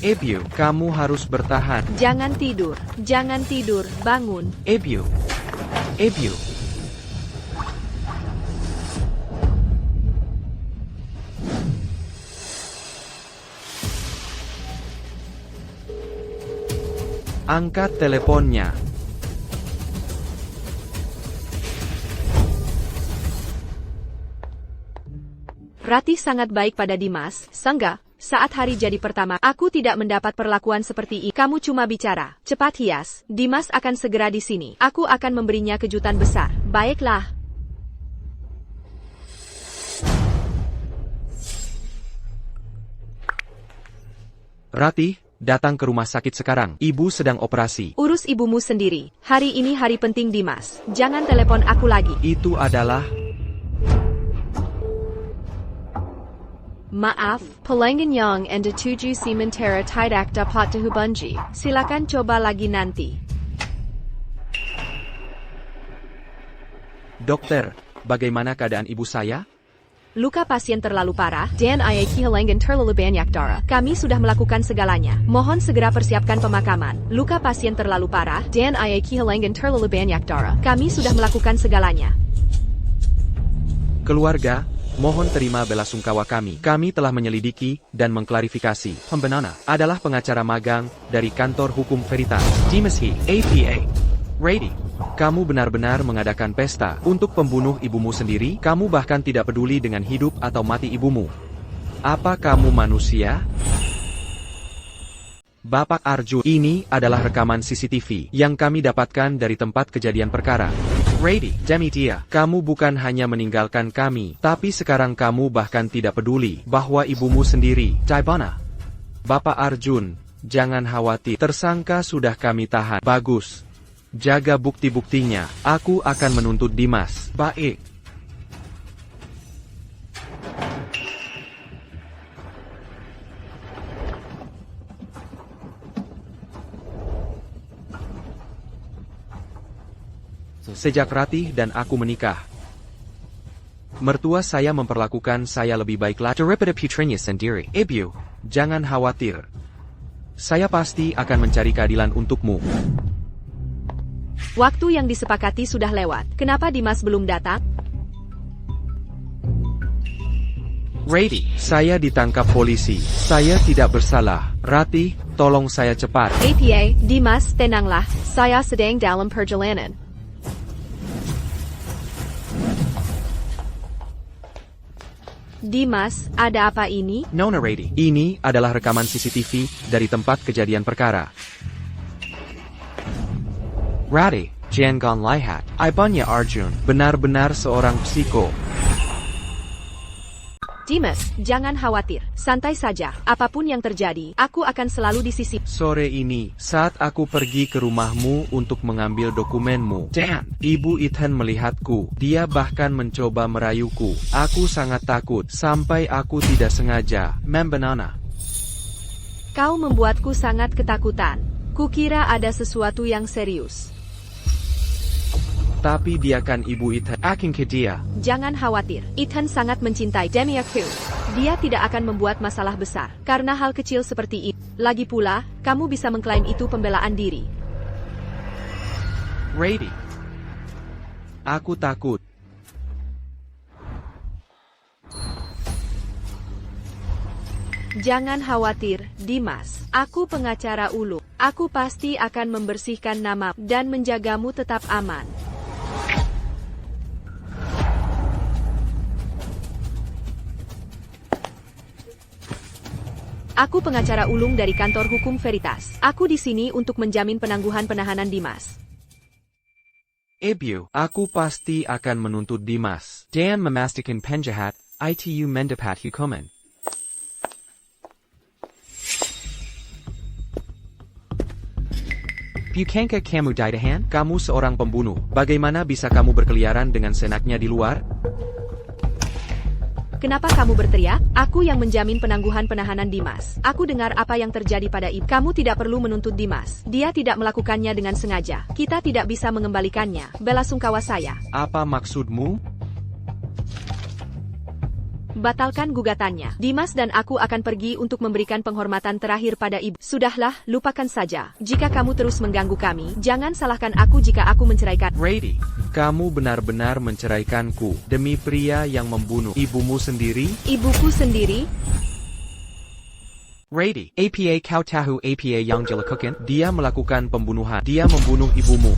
Ebyu, kamu harus bertahan. Jangan tidur, bangun. Ebyu. Ebyu. Angkat teleponnya. Ratih sangat baik pada Dimas, sangga. Saat hari jadi pertama, aku tidak mendapat perlakuan seperti ini. Kamu cuma bicara. Cepat hias. Dimas akan segera di sini. Aku akan memberinya kejutan besar. Baiklah. Ratih, datang ke rumah sakit sekarang. Ibu sedang operasi. Urus ibumu sendiri. Hari ini hari penting Dimas. Jangan telepon aku lagi. Itu adalah... Maaf, Pelanggan yang anda tuju sementara tidak dapat dihubungi. Silakan coba lagi nanti. Dokter, bagaimana keadaan ibu saya? Luka pasien terlalu parah, dan ia kehilangan terlalu banyak darah. Kami sudah melakukan segalanya. Mohon segera persiapkan pemakaman. Luka pasien terlalu parah, dan ia kehilangan terlalu banyak darah. Kami sudah melakukan segalanya. Keluarga, mohon terima belasungkawa kami. Kami telah menyelidiki dan mengklarifikasi. Pembenana adalah pengacara magang dari kantor hukum Veritas. Dimas He, APA. Rady, kamu benar-benar mengadakan pesta untuk pembunuh ibumu sendiri? Kamu bahkan tidak peduli dengan hidup atau mati ibumu. Apa kamu manusia? Bapak Arjun, ini adalah rekaman CCTV yang kami dapatkan dari tempat kejadian perkara. Rady, Demitia, kamu bukan hanya meninggalkan kami, tapi sekarang kamu bahkan tidak peduli bahwa ibumu sendiri, Daibana. Bapak Arjun, jangan khawatir, tersangka sudah kami tahan. Bagus. Jaga bukti-buktinya, aku akan menuntut Dimas. Baik. Sejak Ratih dan aku menikah, mertua saya memperlakukan saya lebih baik lagi. Daripada putrinya sendiri. Ebyu, jangan khawatir. Saya pasti akan mencari keadilan untukmu. Waktu yang disepakati sudah lewat. Kenapa Dimas belum datang? Rady, saya ditangkap polisi. Saya tidak bersalah. Ratih, tolong saya cepat. APA, Dimas, tenanglah. Saya sedang dalam perjalanan. Dimas, ada apa ini? Nona Rady, ini adalah rekaman CCTV dari tempat kejadian perkara. Rady, jangan lihat. Ibanya Arjun, benar-benar seorang psiko. Dimas, jangan khawatir. Santai saja. Apapun yang terjadi, aku akan selalu di sisi. Sore ini, saat aku pergi ke rumahmu untuk mengambil dokumenmu, Dan, Ibu Ethan melihatku. Dia bahkan mencoba merayuku. Aku sangat takut, sampai aku tidak sengaja membenana. Kau membuatku sangat ketakutan. Kukira ada sesuatu yang serius. Tapi dia kan Ibu Ethan. Akin ke dia. Jangan khawatir. Ethan sangat mencintai Demiaku. Dia tidak akan membuat masalah besar karena hal kecil seperti itu. Lagi pula, kamu bisa mengklaim itu pembelaan diri. Rady, aku takut. Jangan khawatir, Dimas. Aku pengacara ulu. Aku pasti akan membersihkan nama dan menjagamu tetap aman. Aku pengacara ulung dari kantor hukum Veritas. Aku di sini untuk menjamin penangguhan penahanan Dimas. Ebyu, aku pasti akan menuntut Dimas. Dan memastikan penjahat, itu mendapat hukuman. Bukankah kamu Daidahan? Kamu seorang pembunuh. Bagaimana bisa kamu berkeliaran dengan senaknya di luar? Kenapa kamu berteriak? Aku yang menjamin penangguhan penahanan Dimas. Aku dengar apa yang terjadi pada ibu. Kamu tidak perlu menuntut Dimas. Dia tidak melakukannya dengan sengaja. Kita tidak bisa mengembalikannya. Belasungkawa saya. Apa maksudmu? Batalkan gugatannya. Dimas dan aku akan pergi untuk memberikan penghormatan terakhir pada ibu. Sudahlah, lupakan saja. Jika kamu terus mengganggu kami, jangan salahkan aku jika aku menceraikan. Rady, kamu benar-benar menceraikanku demi pria yang membunuh ibumu sendiri? Ibuku sendiri? Rady, apa kau tahu apa yang dia lakukan? Dia melakukan pembunuhan. Dia membunuh ibumu.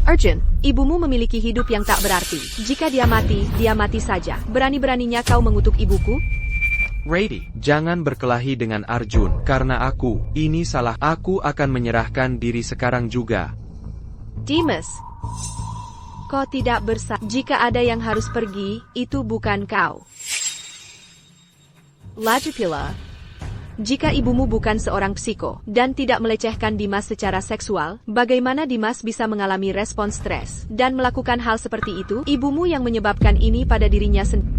Arjun, ibumu memiliki hidup yang tak berarti. Jika dia mati saja. Berani-beraninya kau mengutuk ibuku? Rady, jangan berkelahi dengan Arjun. Karena ini salah. Aku akan menyerahkan diri sekarang juga. Dimas, kau tidak bersalah. Jika ada yang harus pergi, itu bukan kau. Lagi pula, jika ibumu bukan seorang psiko, dan tidak melecehkan Dimas secara seksual, bagaimana Dimas bisa mengalami respon stres, dan melakukan hal seperti itu? Ibumu yang menyebabkan ini pada dirinya sendiri.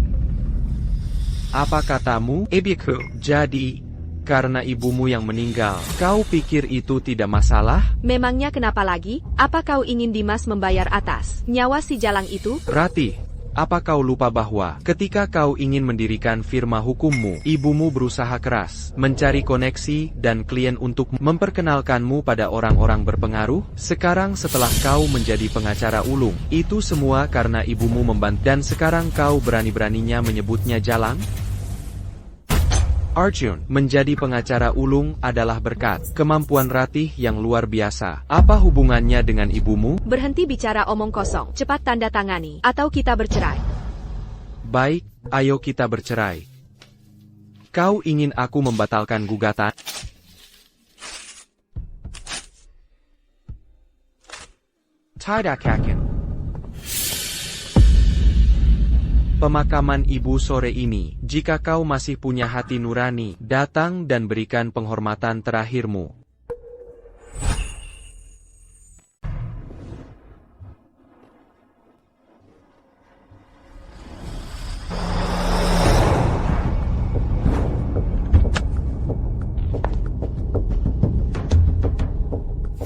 Apa katamu, Ebiku? Jadi, karena ibumu yang meninggal, kau pikir itu tidak masalah? Memangnya kenapa lagi? Apa kau ingin Dimas membayar atas nyawa si jalang itu? Ratih, apa kau lupa bahwa ketika kau ingin mendirikan firma hukummu, ibumu berusaha keras mencari koneksi dan klien untuk memperkenalkanmu pada orang-orang berpengaruh? Sekarang setelah kau menjadi pengacara ulung, itu semua karena ibumu membantu dan sekarang kau berani-beraninya menyebutnya jalang? Arjun, menjadi pengacara ulung adalah berkat kemampuan Ratih yang luar biasa. Apa hubungannya dengan ibumu? Berhenti bicara omong kosong. Cepat tanda tangani, atau kita bercerai. Baik, ayo kita bercerai. Kau ingin aku membatalkan gugatan? Tidak yakin. Pemakaman ibu sore ini, jika kau masih punya hati nurani, datang dan berikan penghormatan terakhirmu.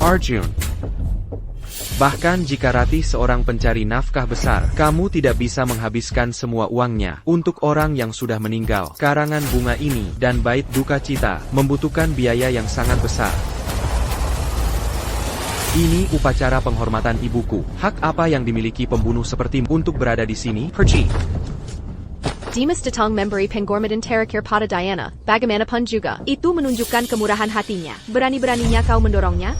Arjun. Bahkan jika Ratih seorang pencari nafkah besar, kamu tidak bisa menghabiskan semua uangnya untuk orang yang sudah meninggal. Karangan bunga ini dan bait duka cita membutuhkan biaya yang sangat besar. Ini upacara penghormatan ibuku. Hak apa yang dimiliki pembunuh seperti untuk berada di sini? Pergi. Dimas datang memberi penghormatan terakhir pada Diana, bagaimanapun juga. Itu menunjukkan kemurahan hatinya. Berani-beraninya kau mendorongnya?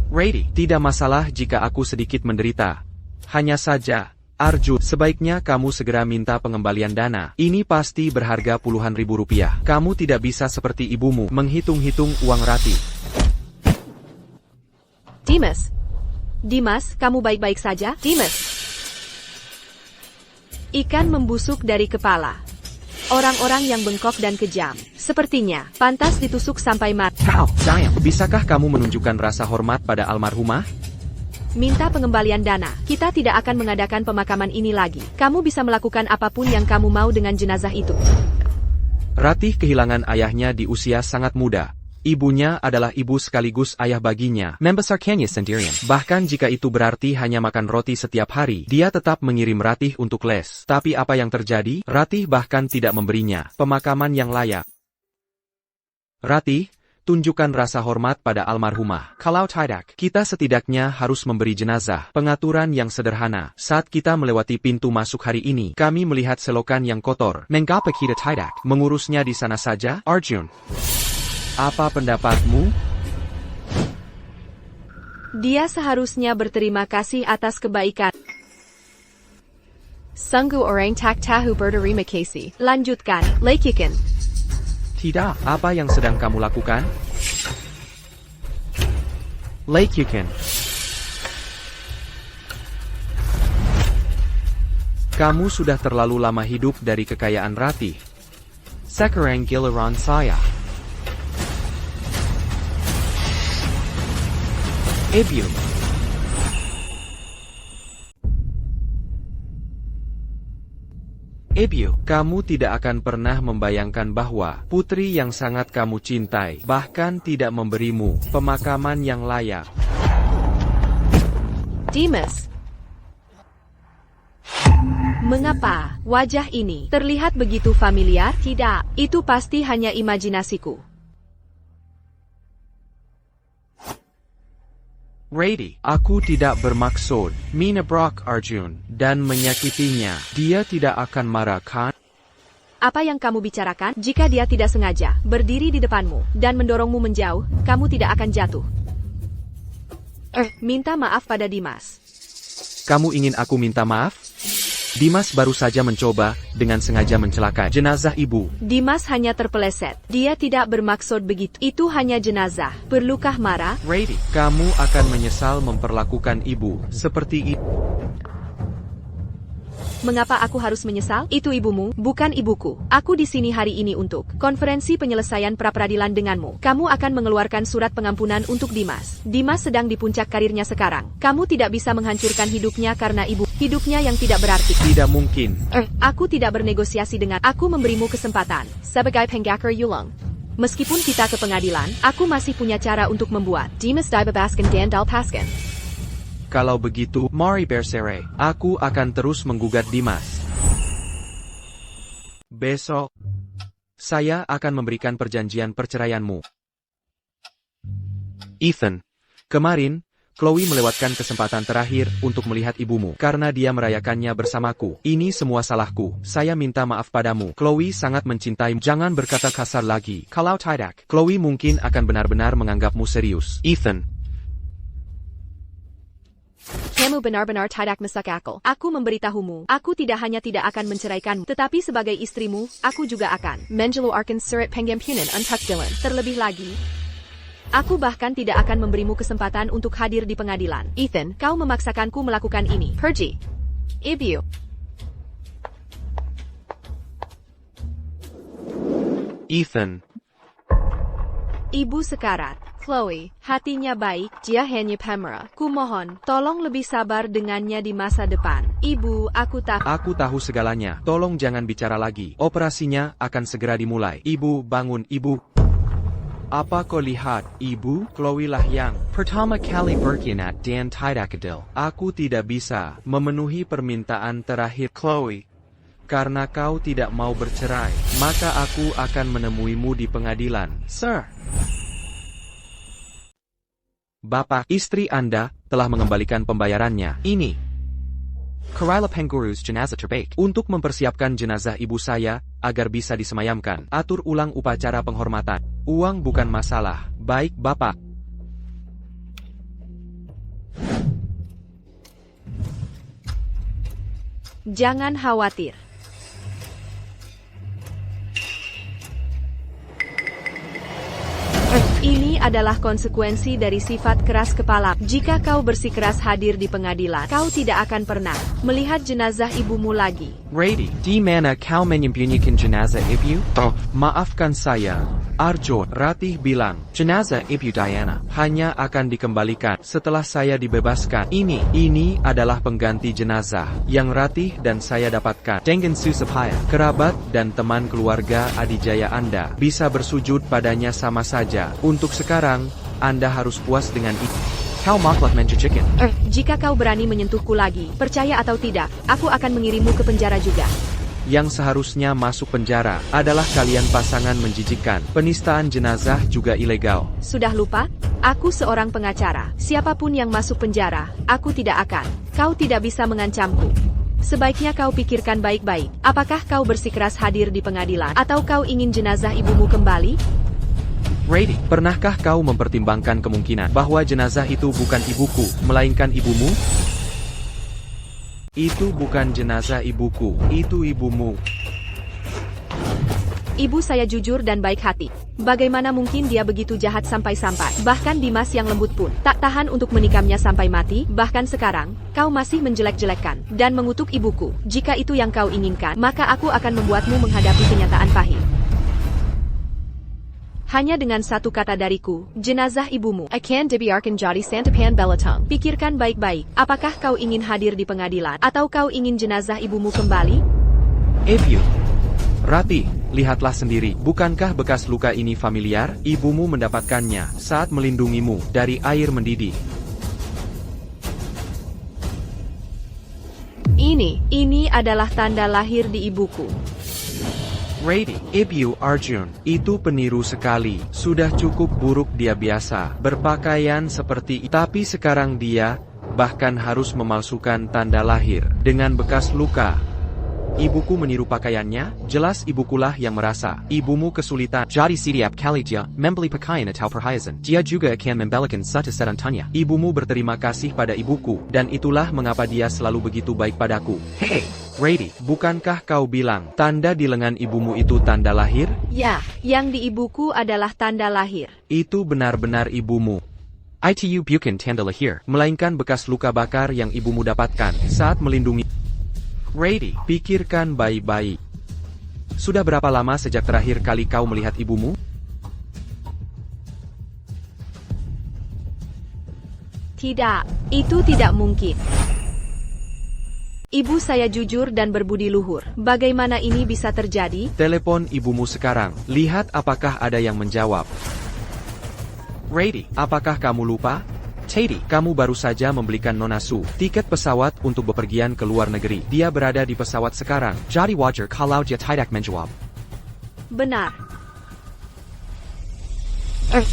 Rady, tidak masalah jika aku sedikit menderita. Hanya saja, Arjun, sebaiknya kamu segera minta pengembalian dana. Ini pasti berharga puluhan ribu rupiah. Kamu tidak bisa seperti ibumu menghitung-hitung uang Ratih. Dimas, kamu baik-baik saja? Dimas. Ikan membusuk dari kepala. Orang-orang yang bengkok dan kejam, sepertinya, pantas ditusuk sampai mati. Sayang, bisakah kamu menunjukkan rasa hormat pada almarhumah? Minta pengembalian dana. Kita tidak akan mengadakan pemakaman ini lagi. Kamu bisa melakukan apapun yang kamu mau dengan jenazah itu. Ratih kehilangan ayahnya di usia sangat muda. Ibunya adalah ibu sekaligus ayah baginya. Membesarkannya sendirian. Bahkan jika itu berarti hanya makan roti setiap hari, dia tetap mengirim Ratih untuk les. Tapi apa yang terjadi? Ratih bahkan tidak memberinya pemakaman yang layak. Ratih, tunjukkan rasa hormat pada almarhumah. Kalau tidak, kita setidaknya harus memberi jenazah. Pengaturan yang sederhana. Saat kita melewati pintu masuk hari ini, kami melihat selokan yang kotor. Mengapa kita tidak mengurusnya di sana saja? Arjun. Apa pendapatmu? Dia seharusnya berterima kasih atas kebaikan. Sungguh orang tak tahu berterima kasih. Lanjutkan, Laikikan. Tidak, apa yang sedang kamu lakukan? Laikikan. Kamu sudah terlalu lama hidup dari kekayaan Ratih. Sekarang giliran saya. Ebiu. Ebiu, kamu tidak akan pernah membayangkan bahwa putri yang sangat kamu cintai bahkan tidak memberimu pemakaman yang layak. Dimas. Mengapa wajah ini terlihat begitu familiar? Tidak, itu pasti hanya imajinasiku. Rady, aku tidak bermaksud menabrak Arjun dan menyakitinya. Dia tidak akan marah, kan? Apa yang kamu bicarakan? Jika dia tidak sengaja berdiri di depanmu dan mendorongmu menjauh, kamu tidak akan jatuh. Minta maaf pada Dimas. Kamu ingin aku minta maaf? Dimas baru saja mencoba dengan sengaja mencelakai jenazah ibu. Dimas hanya terpeleset. Dia tidak bermaksud begitu. Itu hanya jenazah. Perlukah marah? Rady, kamu akan menyesal memperlakukan ibu seperti itu. Mengapa aku harus menyesal? Itu ibumu, bukan ibuku. Aku di sini hari ini untuk konferensi penyelesaian pra-peradilan denganmu. Kamu akan mengeluarkan surat pengampunan untuk Dimas. Dimas sedang di puncak karirnya sekarang. Kamu tidak bisa menghancurkan hidupnya karena hidupnya yang tidak berarti. Tidak mungkin. Aku tidak bernegosiasi dengan. Aku memberimu kesempatan. Sebagai penggaker Yulong. Meskipun kita ke pengadilan, aku masih punya cara untuk membuat Dimas dibebaskan dan dilepaskan. Kalau begitu, mari bercerai. Aku akan terus menggugat Dimas. Besok, saya akan memberikan perjanjian perceraianmu. Ethan, kemarin, Chloe melewatkan kesempatan terakhir untuk melihat ibumu karena dia merayakannya bersamaku. Ini semua salahku. Saya minta maaf padamu. Chloe sangat mencintaimu. Jangan berkata kasar lagi. Kalau tidak, Chloe mungkin akan benar-benar menganggapmu serius. Ethan. Kamu benar-benar tidak masuk akal. Aku memberitahumu, aku tidak hanya tidak akan menceraikanmu, tetapi sebagai istrimu, aku juga akan mengeluarkan surat pengampunan untuk Dylan. Terlebih lagi, aku bahkan tidak akan memberimu kesempatan untuk hadir di pengadilan. Ethan, kau memaksakanku melakukan ini. Pergi. Ibu. Ethan. Ibu sekarat. Chloe, hatinya baik, dia hanya pemarah. Kumohon, tolong lebih sabar dengannya di masa depan. Ibu, aku tahu segalanya. Tolong jangan bicara lagi. Operasinya akan segera dimulai. Ibu, bangun, ibu. Apa kau lihat, ibu? Chloe lah yang pertama kali berkhianat dan tidak adil. Aku tidak bisa memenuhi permintaan terakhir Chloe. Karena kau tidak mau bercerai, maka aku akan menemuimu di pengadilan, Sir. Bapak, istri Anda telah mengembalikan pembayarannya. Ini Kerala Penguru's jenazah terbaik. Untuk mempersiapkan jenazah ibu saya agar bisa disemayamkan. Atur ulang upacara penghormatan. Uang bukan masalah. Baik, Bapak. Jangan khawatir. Ini adalah konsekuensi dari sifat keras kepala. Jika kau bersikeras hadir di pengadilan, kau tidak akan pernah melihat jenazah ibumu lagi. Rady, di mana kau menyembunyikan jenazah ibu? Oh, maafkan saya, Arjun. Ratih bilang, jenazah ibu Diana hanya akan dikembalikan setelah saya dibebaskan. Ini adalah pengganti jenazah yang Ratih dan saya dapatkan. Dengan supaya kerabat dan teman keluarga adijaya Anda bisa bersujud padanya sama saja. Untuk sekarang, Anda harus puas dengan itu. Kau maklak mencucikan. Jika kau berani menyentuhku lagi, percaya atau tidak, aku akan mengirimmu ke penjara juga. Yang seharusnya masuk penjara adalah kalian pasangan menjijikkan. Penistaan jenazah juga ilegal. Sudah lupa? Aku seorang pengacara. Siapapun yang masuk penjara, aku tidak akan. Kau tidak bisa mengancamku. Sebaiknya kau pikirkan baik-baik. Apakah kau bersikeras hadir di pengadilan? Atau kau ingin jenazah ibumu kembali? Rady, pernahkah kau mempertimbangkan kemungkinan bahwa jenazah itu bukan ibuku, melainkan ibumu? Itu bukan jenazah ibuku, itu ibumu. Ibu saya jujur dan baik hati. Bagaimana mungkin dia begitu jahat sampai-sampai? Bahkan Dimas yang lembut pun tak tahan untuk menikamnya sampai mati. Bahkan sekarang, kau masih menjelek-jelekkan dan mengutuk ibuku. Jika itu yang kau inginkan, maka aku akan membuatmu menghadapi kenyataan pahit. Hanya dengan satu kata dariku, jenazah ibumu akan dibiarkan jadi santapan belakang. Pikirkan baik-baik, apakah kau ingin hadir di pengadilan, atau kau ingin jenazah ibumu kembali? Ibu. Ratih, lihatlah sendiri, bukankah bekas luka ini familiar? Ibumu mendapatkannya saat melindungimu dari air mendidih. Ini adalah tanda lahir di ibuku. Ready, Ibu Arjun, itu peniru sekali. Sudah cukup buruk dia biasa berpakaian seperti itu. Tapi sekarang dia bahkan harus memalsukan tanda lahir dengan bekas luka. Ibuku meniru pakaiannya, jelas ibukulah yang merasa. Ibumu kesulitan. Jadi setiap kali dia membeli pakaian atau perhiasan, dia juga akan membelikan satu sedantannya. Ibumu berterima kasih pada ibuku, dan itulah mengapa dia selalu begitu baik padaku. Hei, Ready, bukankah kau bilang tanda di lengan ibumu itu tanda lahir? Ya, yang di ibuku adalah tanda lahir. Itu benar-benar ibumu. Itu bukan tanda lahir, Melainkan bekas luka bakar yang ibumu dapatkan saat melindungi. Ready, pikirkan baik-baik. Sudah berapa lama sejak terakhir kali kau melihat ibumu? Tidak, itu tidak mungkin. Ibu saya jujur dan berbudi luhur. Bagaimana ini bisa terjadi? Telepon ibumu sekarang. Lihat apakah ada yang menjawab. Ready, apakah kamu lupa? Teddy, kamu baru saja membelikan Nona Su tiket pesawat untuk bepergian ke luar negeri. Dia berada di pesawat sekarang. jadi wajar kalau dia tidak menjawab. Benar.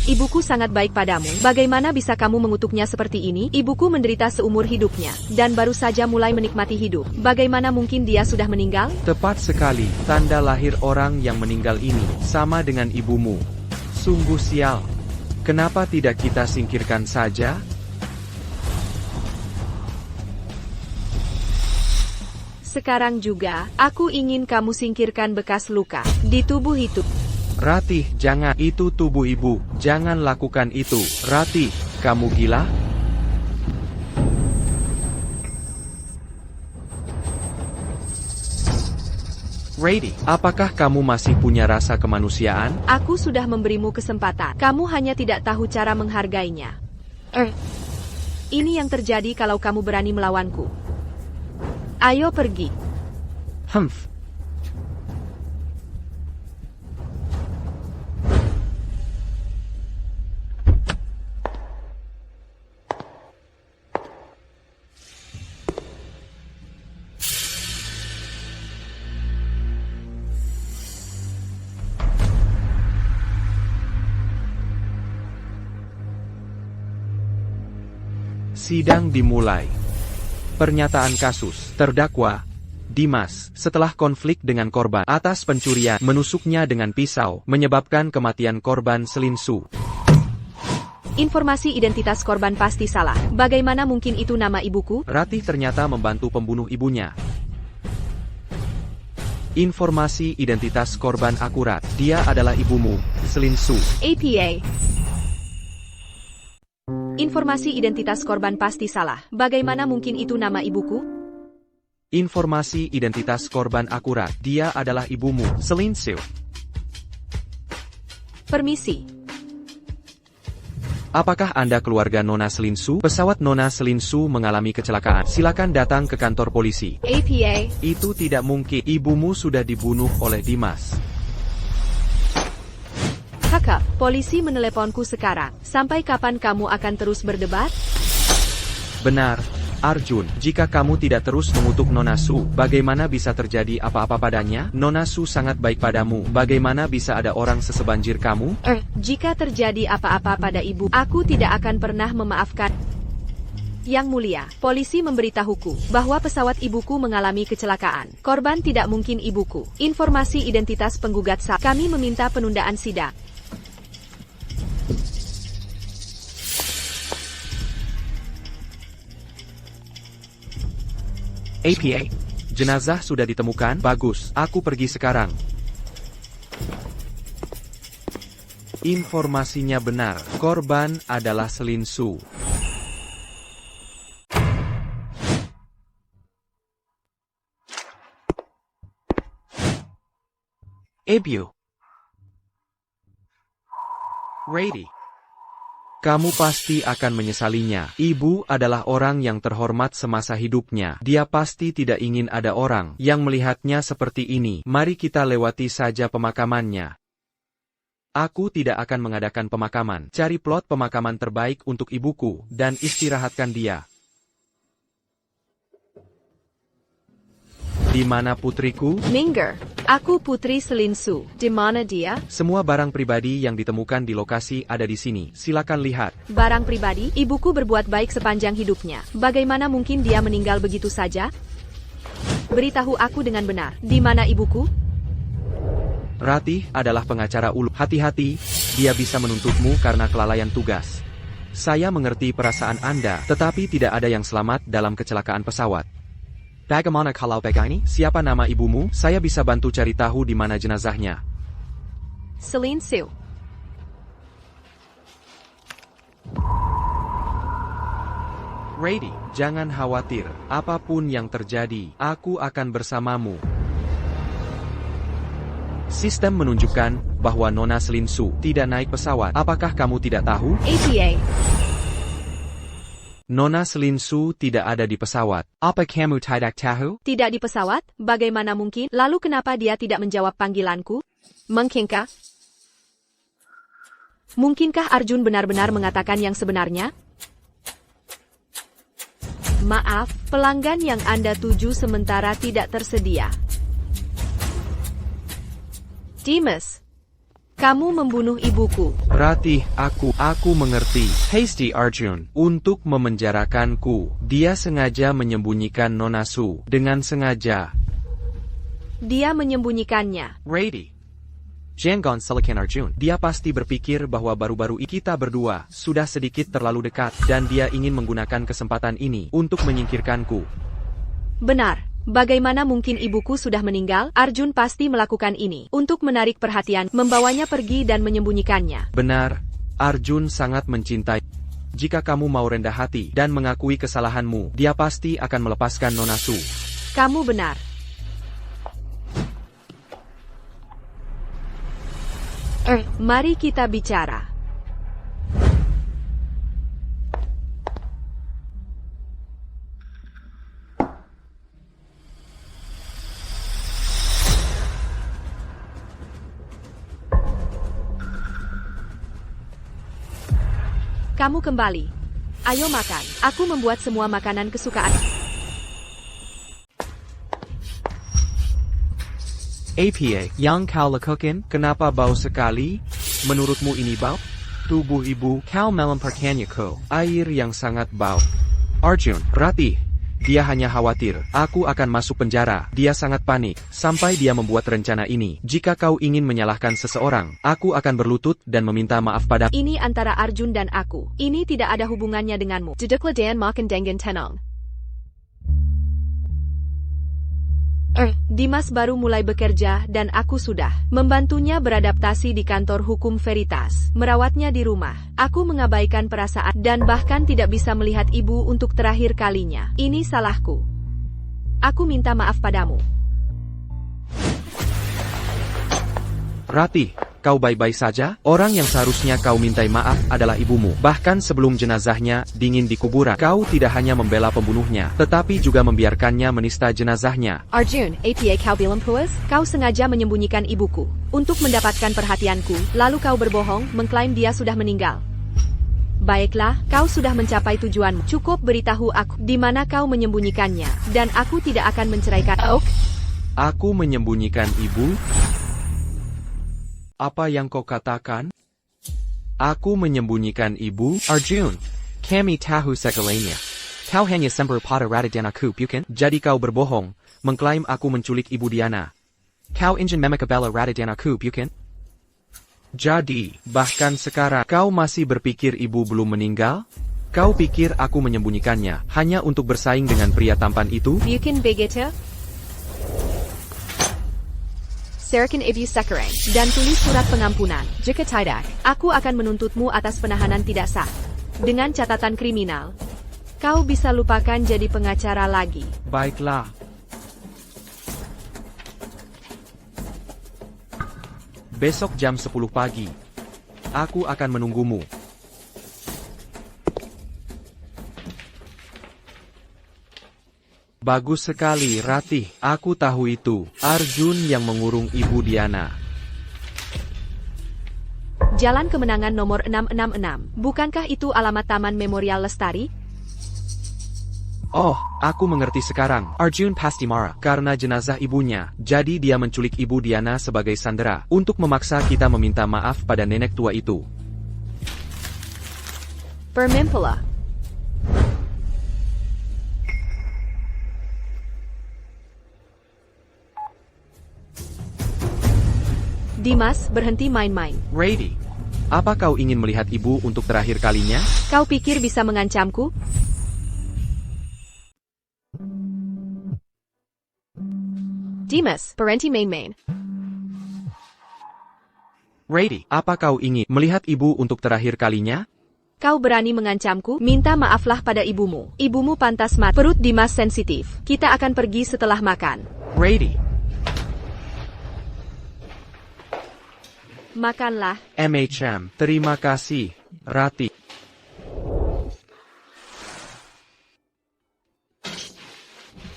Ibuku sangat baik padamu. Bagaimana bisa kamu mengutuknya seperti ini? Ibuku menderita seumur hidupnya, dan baru saja mulai menikmati hidup. Bagaimana mungkin dia sudah meninggal? Tepat sekali, tanda lahir orang yang meninggal ini sama dengan ibumu. Sungguh sial. Kenapa tidak kita singkirkan saja? Sekarang juga, aku ingin kamu singkirkan bekas luka di tubuh itu. Ratih, jangan. Itu tubuh ibu. Jangan lakukan itu. Ratih, kamu gila? Ready, apakah kamu masih punya rasa kemanusiaan? Aku sudah memberimu kesempatan. Kamu hanya tidak tahu cara menghargainya. Ini yang terjadi kalau kamu berani melawanku. Ayo pergi. Humph. Sidang dimulai. Pernyataan kasus. Terdakwa Dimas, setelah konflik dengan korban atas pencurian, menusuknya dengan pisau, menyebabkan kematian korban Selinsu. Informasi identitas korban pasti salah. Bagaimana mungkin itu nama ibuku? Ratih ternyata membantu pembunuh ibunya. Informasi identitas korban akurat. Dia adalah ibumu, Selinsu. APA. Informasi identitas korban pasti salah. Bagaimana mungkin itu nama ibuku? Informasi identitas korban akurat. Dia adalah ibumu, Selinsu. Permisi. Apakah Anda keluarga Nona Selinsu? Pesawat Nona Selinsu mengalami kecelakaan. Silakan datang ke kantor polisi. APA. Itu tidak mungkin. Ibumu sudah dibunuh oleh Dimas. Kakak, polisi meneleponku sekarang. Sampai kapan kamu akan terus berdebat? Benar, Arjun. Jika kamu tidak terus mengutuk Nona Su, bagaimana bisa terjadi apa-apa padanya? Nona Su sangat baik padamu. Bagaimana bisa ada orang sesebanjir kamu? Jika terjadi apa-apa pada ibu, aku tidak akan pernah memaafkan. Yang mulia, polisi memberitahuku bahwa pesawat ibuku mengalami kecelakaan. Korban tidak mungkin ibuku. Informasi identitas penggugat salah. Kami meminta penundaan sidang. APA. Jenazah sudah ditemukan? Bagus, aku pergi sekarang. Informasinya benar, korban adalah Selinsu. Ibu. Ready. Kamu pasti akan menyesalinya. Ibu adalah orang yang terhormat semasa hidupnya. Dia pasti tidak ingin ada orang yang melihatnya seperti ini. Mari kita lewati saja pemakamannya. Aku tidak akan mengadakan pemakaman. Cari plot pemakaman terbaik untuk ibuku, dan istirahatkan dia. Di mana putriku? Minggir. Aku Putri Selinsu. Di mana dia? Semua barang pribadi yang ditemukan di lokasi ada di sini. Silakan lihat. Barang pribadi, ibuku berbuat baik sepanjang hidupnya. Bagaimana mungkin dia meninggal begitu saja? Beritahu aku dengan benar. Di mana ibuku? Ratih adalah pengacara ulu. Hati-hati, dia bisa menuntutmu karena kelalaian tugas. Saya mengerti perasaan Anda, tetapi tidak ada yang selamat dalam kecelakaan pesawat. Bagaimana kalau begini? Siapa nama ibumu? Saya bisa bantu cari tahu di mana jenazahnya. Selinsu. Rady, jangan khawatir. Apapun yang terjadi, aku akan bersamamu. Sistem menunjukkan bahwa Nona Selinsu tidak naik pesawat. Apakah kamu tidak tahu? APA. Nona Selinsu tidak ada di pesawat. Apa kamu tidak tahu? Tidak di pesawat? Bagaimana mungkin? Lalu kenapa dia tidak menjawab panggilanku? Mungkinkah? Mungkinkah Arjun benar-benar mengatakan yang sebenarnya? Maaf, pelanggan yang Anda tuju sementara tidak tersedia. Dimas, kamu membunuh ibuku. Ratih, aku mengerti. Hasty Arjun, untuk memenjarakanku, dia sengaja menyembunyikan Nona Su. Dengan sengaja. Dia menyembunyikannya. Rady, Jangan salahkan Arjun. dia pasti berpikir bahwa baru-baru kita berdua sudah sedikit terlalu dekat dan dia ingin menggunakan kesempatan ini untuk menyingkirkanku. Benar. Bagaimana mungkin ibuku sudah meninggal? Arjun pasti melakukan ini untuk menarik perhatian, membawanya pergi dan menyembunyikannya. Benar, Arjun sangat mencintai. Jika kamu mau rendah hati dan mengakui kesalahanmu, dia pasti akan melepaskan Nona Su. Kamu benar. Mari kita bicara. Kamu kembali. Ayo makan. Aku membuat semua makanan kesukaan. APA, Yang kau lakukan? kenapa bau sekali? Menurutmu ini bau? Tubuh ibu, Kau melemparkannya ko. air yang sangat bau. Arjun, Ratih, dia hanya khawatir. Aku akan masuk penjara. Dia sangat panik, sampai dia membuat rencana ini. Jika kau ingin menyalahkan seseorang, aku akan berlutut dan meminta maaf pada. Ini antara Arjun dan aku. Ini tidak ada hubungannya denganmu. Jedekla dan makan dengan tenang. Dimas baru mulai bekerja dan aku sudah membantunya beradaptasi di kantor hukum Veritas, merawatnya di rumah. Aku mengabaikan perasaan dan bahkan tidak bisa melihat ibu untuk terakhir kalinya. Ini salahku. Aku minta maaf padamu. Ratih, kau baik-baik saja? Orang yang seharusnya kau mintai maaf adalah ibumu. Bahkan sebelum jenazahnya dingin di kuburan, kau tidak hanya membela pembunuhnya, tetapi juga membiarkannya menista jenazahnya. Arjun, APA kau bilang puas? Kau sengaja menyembunyikan ibuku untuk mendapatkan perhatianku, lalu kau berbohong, mengklaim dia sudah meninggal. Baiklah, kau sudah mencapai tujuanmu. Cukup beritahu aku di mana kau menyembunyikannya, dan aku tidak akan menceraikan. Aku menyembunyikan ibu? Apa yang kau katakan? Aku menyembunyikan ibu? Arjun, kami tahu segalanya. Kau hanya sembur pada Radha dan aku, bukan? Jadi kau berbohong, mengklaim aku menculik ibu Diana. Kau ingin memekabela Radha dan aku, bukan? Jadi, bahkan sekarang kau masih berpikir ibu belum meninggal? Kau pikir aku menyembunyikannya hanya untuk bersaing dengan pria tampan itu? Bukan begitu? Serahkan ibu sekarang dan tulis surat pengampunan. Jika tidak, aku akan menuntutmu atas penahanan tidak sah. Dengan catatan kriminal, kau bisa lupakan jadi pengacara lagi. Baiklah. Besok jam 10 pagi. Aku akan menunggumu. Bagus sekali, Ratih. Aku tahu itu. Arjun yang mengurung ibu Diana. Jalan Kemenangan nomor 666. Bukankah itu alamat Taman Memorial Lestari? Oh, aku mengerti sekarang. Arjun pasti marah. Karena jenazah ibunya, jadi dia menculik ibu Diana sebagai sandera, untuk memaksa kita meminta maaf pada nenek tua itu. Bermimpilah. Dimas, berhenti main-main. Rady, apa kau ingin melihat ibu untuk terakhir kalinya? Kau pikir bisa mengancamku? Dimas, berhenti main-main. Rady, apa kau ingin melihat ibu untuk terakhir kalinya? Kau berani mengancamku? Minta maaflah pada ibumu. Ibumu pantas mati. Perut Dimas sensitif. Kita akan pergi setelah makan. Rady, Makanlah. MHM, terima kasih, Rati.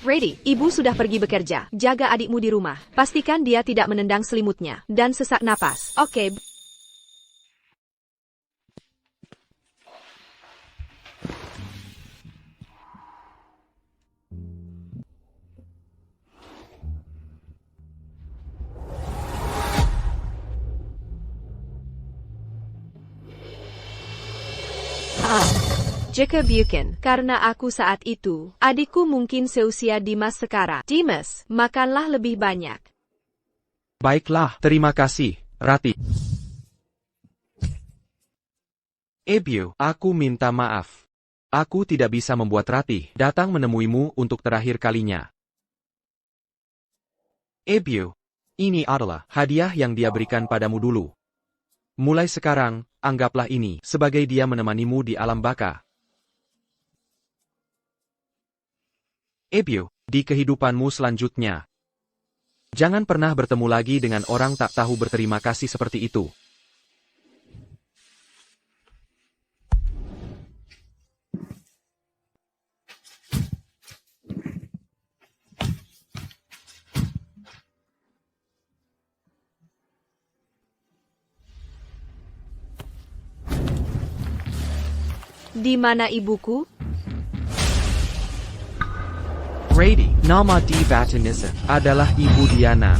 Ready, ibu sudah pergi bekerja. Jaga adikmu di rumah. Pastikan dia tidak menendang selimutnya. Dan sesak napas. Oke. Jika bukan, karena aku saat itu, adikku mungkin seusia Dimas sekarang. Dimas, makanlah lebih banyak. Baiklah, terima kasih, Rati. Ibu, aku minta maaf. Aku tidak bisa membuat Rati datang menemuimu untuk terakhir kalinya. Ibu, ini adalah hadiah yang dia berikan padamu dulu. Mulai sekarang, anggaplah ini sebagai dia menemanimu di alam baka. Ibu, di kehidupanmu selanjutnya, jangan pernah bertemu lagi dengan orang tak tahu berterima kasih seperti itu. Di mana ibuku? Rady, nama di batu nisan adalah Ibu Diana.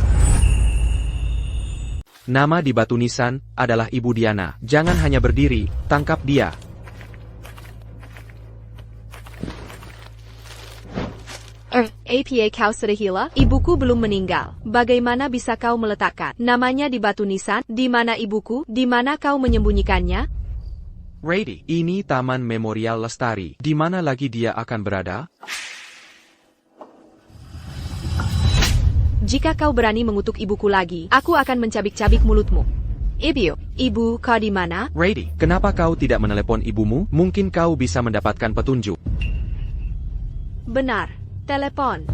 Nama di batu nisan adalah Ibu Diana. Jangan hanya berdiri, tangkap dia. Apa kau sudah gila? Ibuku belum meninggal. Bagaimana bisa kau meletakkan namanya di batu nisan? Di mana ibuku? Di mana kau menyembunyikannya? Rady, ini Taman Memorial Lestari. Di mana lagi dia akan berada? Jika kau berani mengutuk ibuku lagi, aku akan mencabik-cabik mulutmu. Ibu, kau di mana? Rady, kenapa kau tidak menelepon ibumu? Mungkin kau bisa mendapatkan petunjuk. Benar, telepon.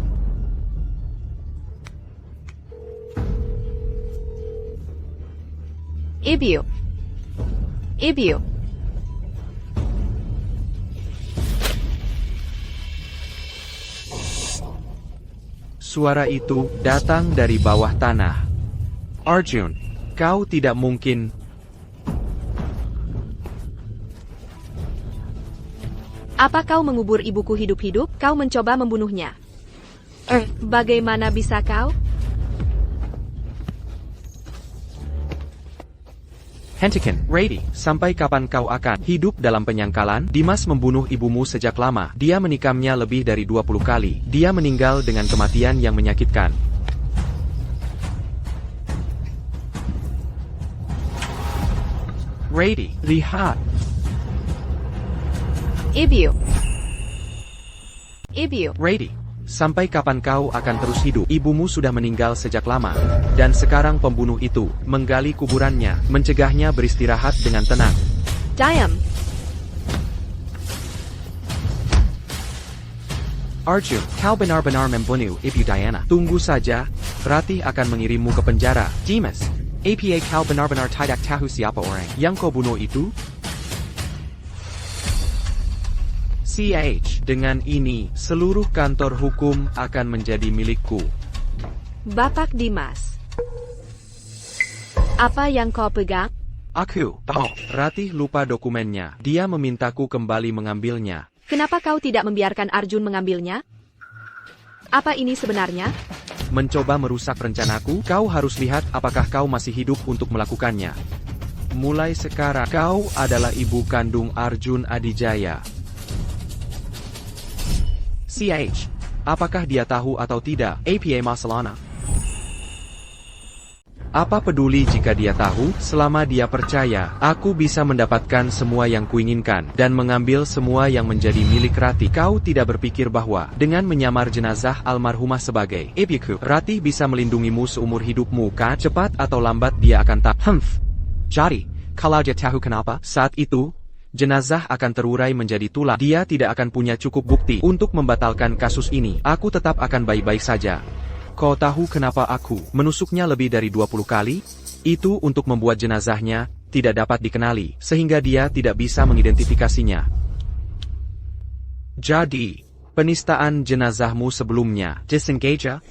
Ibu. Suara itu datang dari bawah tanah. Arjun, kau tidak mungkin. Apa kau mengubur ibuku hidup-hidup? Kau mencoba membunuhnya. Bagaimana bisa kau? Hentikan, Rady, sampai kapan kau akan hidup dalam penyangkalan? Dimas membunuh ibumu sejak lama. Dia menikamnya lebih dari 20 kali. Dia meninggal dengan kematian yang menyakitkan. Rady, lihat. Ibu. Rady, sampai kapan kau akan terus hidup? Ibumu sudah meninggal sejak lama. Dan sekarang pembunuh itu menggali kuburannya, mencegahnya beristirahat dengan tenang. Diam. Arjun, kau benar-benar membunuh Ibu Diana. Tunggu saja, Rati akan mengirimmu ke penjara. Dimas, apa kau benar-benar tidak tahu siapa orang Yang kau bunuh itu? CH, dengan ini, seluruh kantor hukum akan menjadi milikku. Bapak Dimas. Apa yang kau pegang? Aku tahu. Ratih lupa dokumennya. Dia memintaku kembali mengambilnya. Kenapa kau tidak membiarkan Arjun mengambilnya? Apa ini sebenarnya? Mencoba merusak rencanaku, kau harus lihat apakah kau masih hidup untuk melakukannya. Mulai sekarang, kau adalah ibu kandung Arjun Adijaya. CH. Apakah dia tahu atau tidak? APA Masalana. Apa peduli jika dia tahu, selama dia percaya, aku bisa mendapatkan semua yang kuinginkan, dan mengambil semua yang menjadi milik Ratih. Kau tidak berpikir bahwa, dengan menyamar jenazah almarhumah sebagai ibuku, Ratih bisa melindungimu seumur hidupmu, kan? Cepat atau lambat dia akan tak. Jadi, kalau dia tahu kenapa? Saat itu, jenazah akan terurai menjadi tulang. Dia tidak akan punya cukup bukti untuk membatalkan kasus ini. Aku tetap akan baik-baik saja. Kau tahu kenapa aku menusuknya lebih dari 20 kali? Itu untuk membuat jenazahnya tidak dapat dikenali, sehingga dia tidak bisa mengidentifikasinya. Jadi, penistaan jenazahmu sebelumnya. Disengage?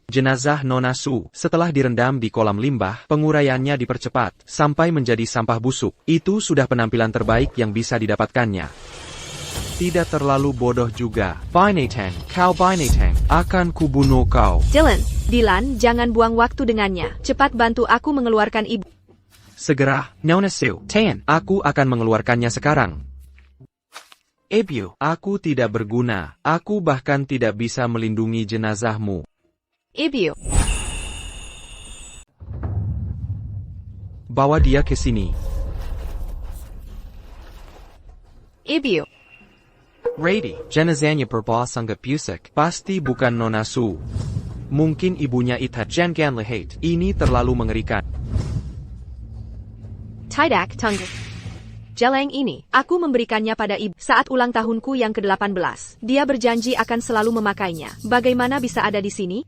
Jenazah Nona Su, setelah direndam di kolam limbah, penguraiannya dipercepat, sampai menjadi sampah busuk. Itu sudah penampilan terbaik yang bisa didapatkannya. Tidak terlalu bodoh juga. Binatang, kau binatang. Akan kubunuh kau. Dylan, jangan buang waktu dengannya. Cepat bantu aku mengeluarkan ibu. Segera, Nona Su, Tan. aku akan mengeluarkannya sekarang. Ibu. Aku tidak berguna. Aku bahkan tidak bisa melindungi jenazahmu. Ibu. Bawa dia ke sini. Ibu. Rady, jenazahnya berbawa sangat busuk. Pasti bukan Nona Su. Mungkin ibunya Itha. Jangan lihat. Ini terlalu mengerikan. Tidak, tunggu. Jeleng ini, aku memberikannya pada ibu saat ulang tahunku yang ke-18. Dia berjanji akan selalu memakainya. Bagaimana bisa ada di sini?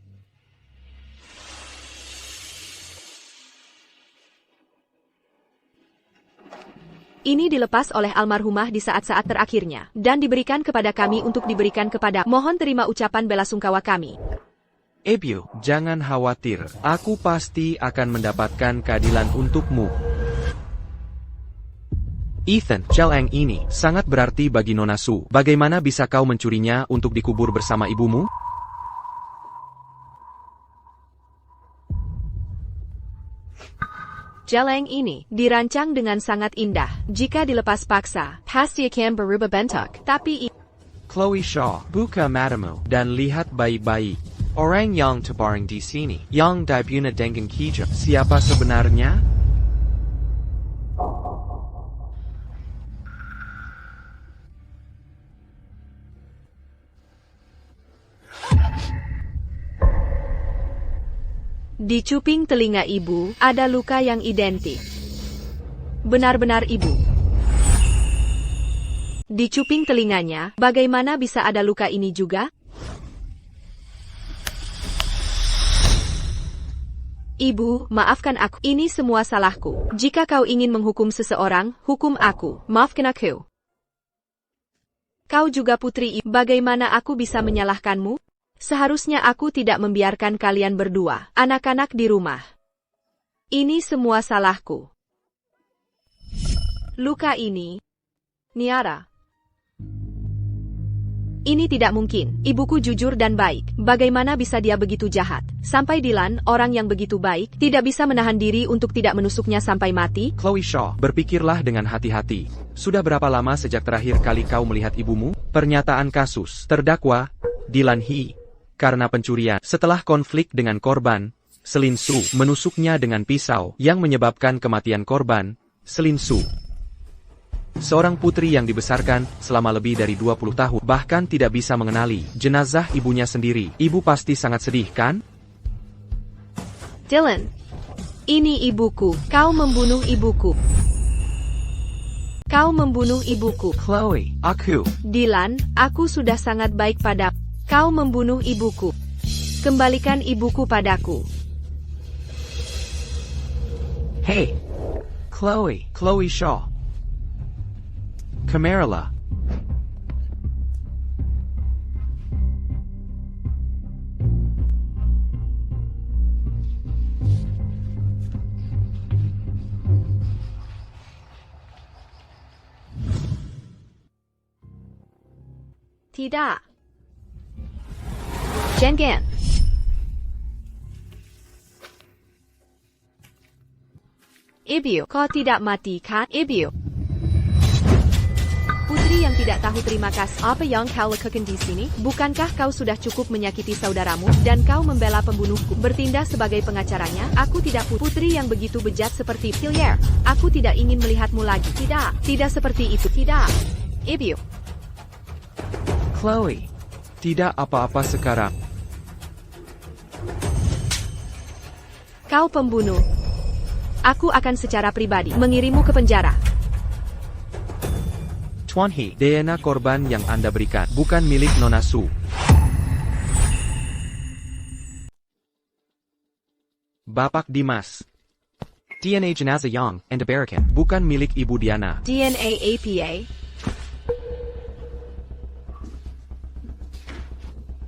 Ini dilepas oleh almarhumah di saat-saat terakhirnya, dan diberikan kepada kami untuk diberikan kepada. Mohon terima ucapan belasungkawa kami. Ibu. Jangan khawatir, aku pasti akan mendapatkan keadilan untukmu. Ethan, Jelang ini Sangat berarti bagi Nona Su. Bagaimana bisa kau mencurinya untuk dikubur bersama ibumu? Jeleng ini dirancang dengan sangat indah. Jika dilepas paksa, pasti akan berubah bentuk. Tapi Chloe Shaw, buka matamu, dan lihat baik-baik. orang yang terbaring di sini, yang dibuna dengan kijang. Siapa sebenarnya? di cuping telinga ibu, ada luka yang identik. Benar-benar ibu. Di cuping telinganya, bagaimana bisa ada luka ini juga? Ibu, maafkan aku. Ini semua salahku. Jika kau ingin menghukum seseorang, hukum aku. Maafkan aku. Kau juga putri ibu. Bagaimana aku bisa menyalahkanmu? Seharusnya aku tidak membiarkan kalian berdua, anak-anak di rumah. Ini semua salahku. Luka ini, Niara. Ini tidak mungkin. Ibuku jujur dan baik. Bagaimana bisa dia begitu jahat? Sampai Dylan, orang yang begitu baik, tidak bisa menahan diri untuk tidak menusuknya sampai mati? Chloe Shaw, berpikirlah dengan hati-hati. Sudah berapa lama sejak terakhir kali kau melihat ibumu? Pernyataan kasus. Terdakwa, Dylan Hee. Karena pencurian. Setelah konflik dengan korban, Selin Su menusuknya dengan pisau yang menyebabkan kematian korban, Selin Su. Seorang putri yang dibesarkan selama lebih dari 20 tahun, bahkan tidak bisa mengenali jenazah ibunya sendiri. Ibu pasti sangat sedih, kan? Dylan, ini ibuku. Kau membunuh ibuku. Kau membunuh ibuku. Chloe, aku. Dylan, aku sudah sangat baik padamu. Kau membunuh ibuku. Kembalikan ibuku padaku. Hey, Chloe. Chloe Shaw. Camarilla. Tidak. Jangan. Ibu, kau tidak mati kan, Ibu? Putri yang tidak tahu terima kasih. Apa yang kau lakukan di sini? Bukankah kau sudah cukup menyakiti saudaramu dan kau membela pembunuhku? Bertindak sebagai pengacaranya, aku tidak putri yang begitu bejat seperti Pillier. Aku tidak ingin melihatmu lagi. Tidak, tidak seperti itu. Tidak. Ibu. Chloe. Tidak apa-apa sekarang. Kau pembunuh. Aku akan secara pribadi mengirimmu ke penjara. Tuan He. DNA korban yang Anda berikan bukan milik Nona Su. Bapak Dimas, DNA Jenazah Yang and Barakan. bukan milik Ibu Diana. DNA APA.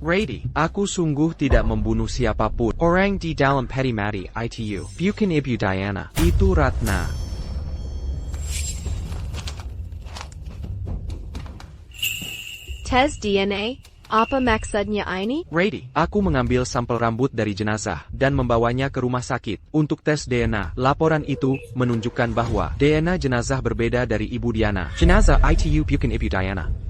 Rady, aku sungguh tidak membunuh siapapun. Orang di dalam peti mati itu. Bukan Ibu Diana. Itu Ratna. Tes DNA. Apa maksudnya ini? Rady, aku mengambil sampel rambut dari jenazah dan membawanya ke rumah sakit untuk tes DNA. Laporan itu menunjukkan bahwa DNA jenazah berbeda dari Ibu Diana. Jenazah itu bukan Ibu Diana.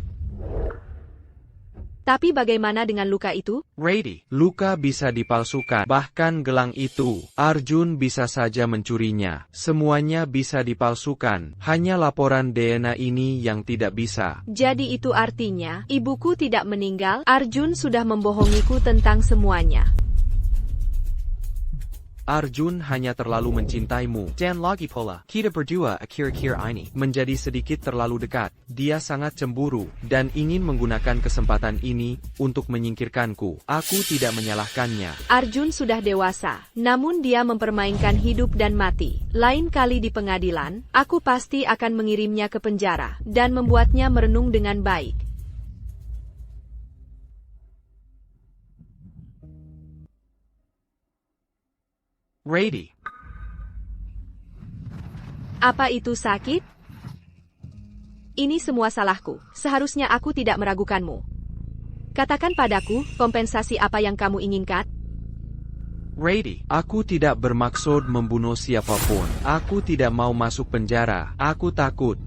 Tapi bagaimana dengan luka itu? Rady, luka bisa dipalsukan. Bahkan gelang itu, Arjun bisa saja mencurinya. Semuanya bisa dipalsukan. Hanya laporan DNA ini yang tidak bisa. Jadi itu artinya, ibuku tidak meninggal, Arjun sudah membohongiku tentang semuanya. Arjun hanya terlalu mencintaimu. Dan lagi pula, kita berdua akhir-akhir ini Menjadi sedikit terlalu dekat. Dia sangat cemburu dan ingin menggunakan kesempatan ini untuk menyingkirkanku. Aku tidak menyalahkannya. Arjun sudah dewasa, namun dia mempermainkan hidup dan mati. Lain kali di pengadilan, aku pasti akan mengirimnya ke penjara dan membuatnya merenung dengan baik. Rady, Apa itu sakit? Ini semua salahku. Seharusnya aku tidak meragukanmu. Katakan padaku, kompensasi apa yang kamu inginkan? Rady, aku tidak bermaksud membunuh siapapun. Aku tidak mau masuk penjara. Aku takut.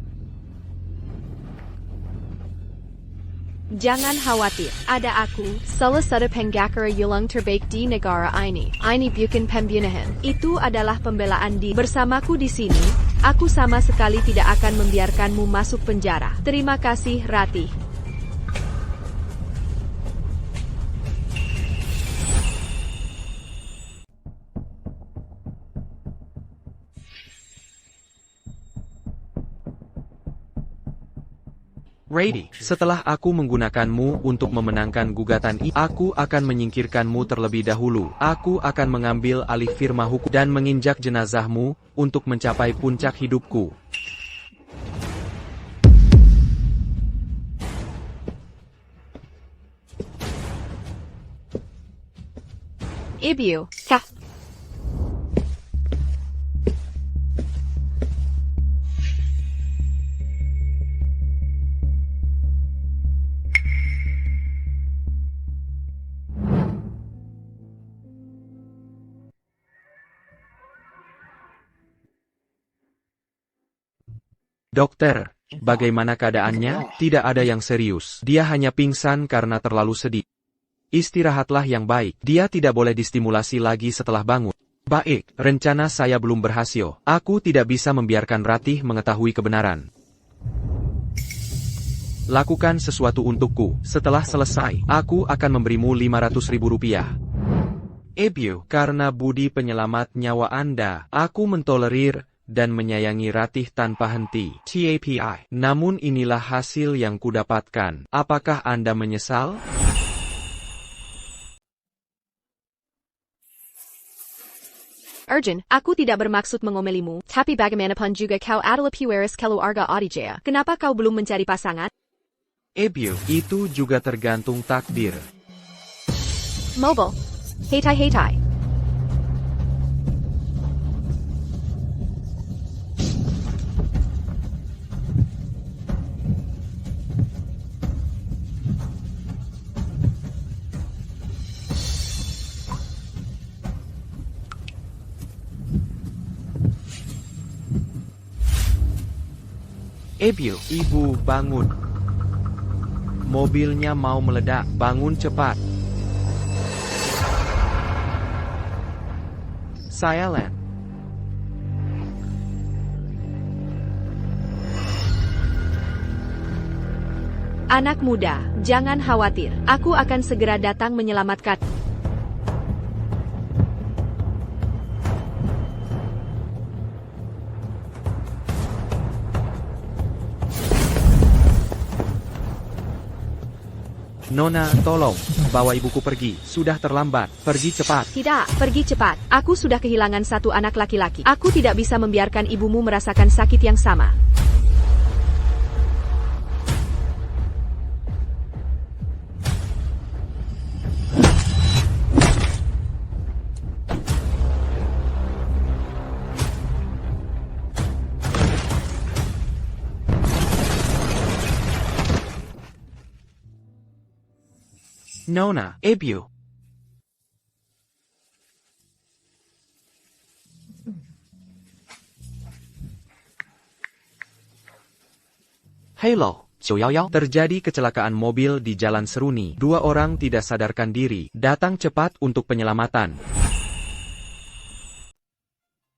Jangan khawatir, ada aku, salah satu pengacara yulang terbaik di negara ini. Ini bukan pembunuhan. Itu adalah pembelaan di bersamaku di sini. Aku sama sekali tidak akan membiarkanmu masuk penjara. Terima kasih, Ratih. Rady, setelah aku menggunakanmu untuk memenangkan gugatan ini, aku akan menyingkirkanmu terlebih dahulu. Aku akan mengambil alih firma hukum dan menginjak jenazahmu untuk mencapai puncak hidupku. Ibu, kah? Dokter, bagaimana keadaannya? Tidak ada yang serius. Dia hanya pingsan karena terlalu sedih. Istirahatlah yang baik. Dia tidak boleh distimulasi lagi setelah bangun. Baik, rencana saya belum berhasil. Aku tidak bisa membiarkan Ratih mengetahui kebenaran. Lakukan sesuatu untukku. Setelah selesai, aku akan memberimu 500.000 rupiah. Ibu, karena budi penyelamat nyawa Anda, aku mentolerir dan menyayangi Ratih tanpa henti. TAPI. Namun inilah hasil yang kudapatkan. Apakah Anda menyesal? Arjun, aku tidak bermaksud mengomelimu, tapi bagaimanapun juga kau adalah pewaris keluarga Adijaya. Kenapa kau belum mencari pasangan? Ibu, itu juga tergantung takdir. Mobile. Heitai heitai. Ibu. Ibu, bangun. Mobilnya mau meledak. Bangun cepat. Saya Len. Anak muda, jangan khawatir. Aku akan segera datang menyelamatkan. Nona, tolong. Bawa ibuku pergi. Sudah terlambat. Pergi cepat. Tidak, pergi cepat. Aku sudah kehilangan satu anak laki-laki. Aku tidak bisa membiarkan ibumu merasakan sakit yang sama. Nona, Ibu. Halo, 911. terjadi kecelakaan mobil di Jalan Seruni. 2 orang tidak sadarkan diri. Datang cepat untuk penyelamatan.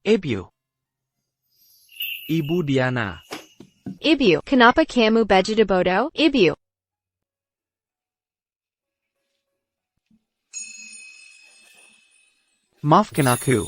Ibu. Ibu Diana. Ibu, kenapa kamu begitu bodoh? Ibu. Maafkan aku.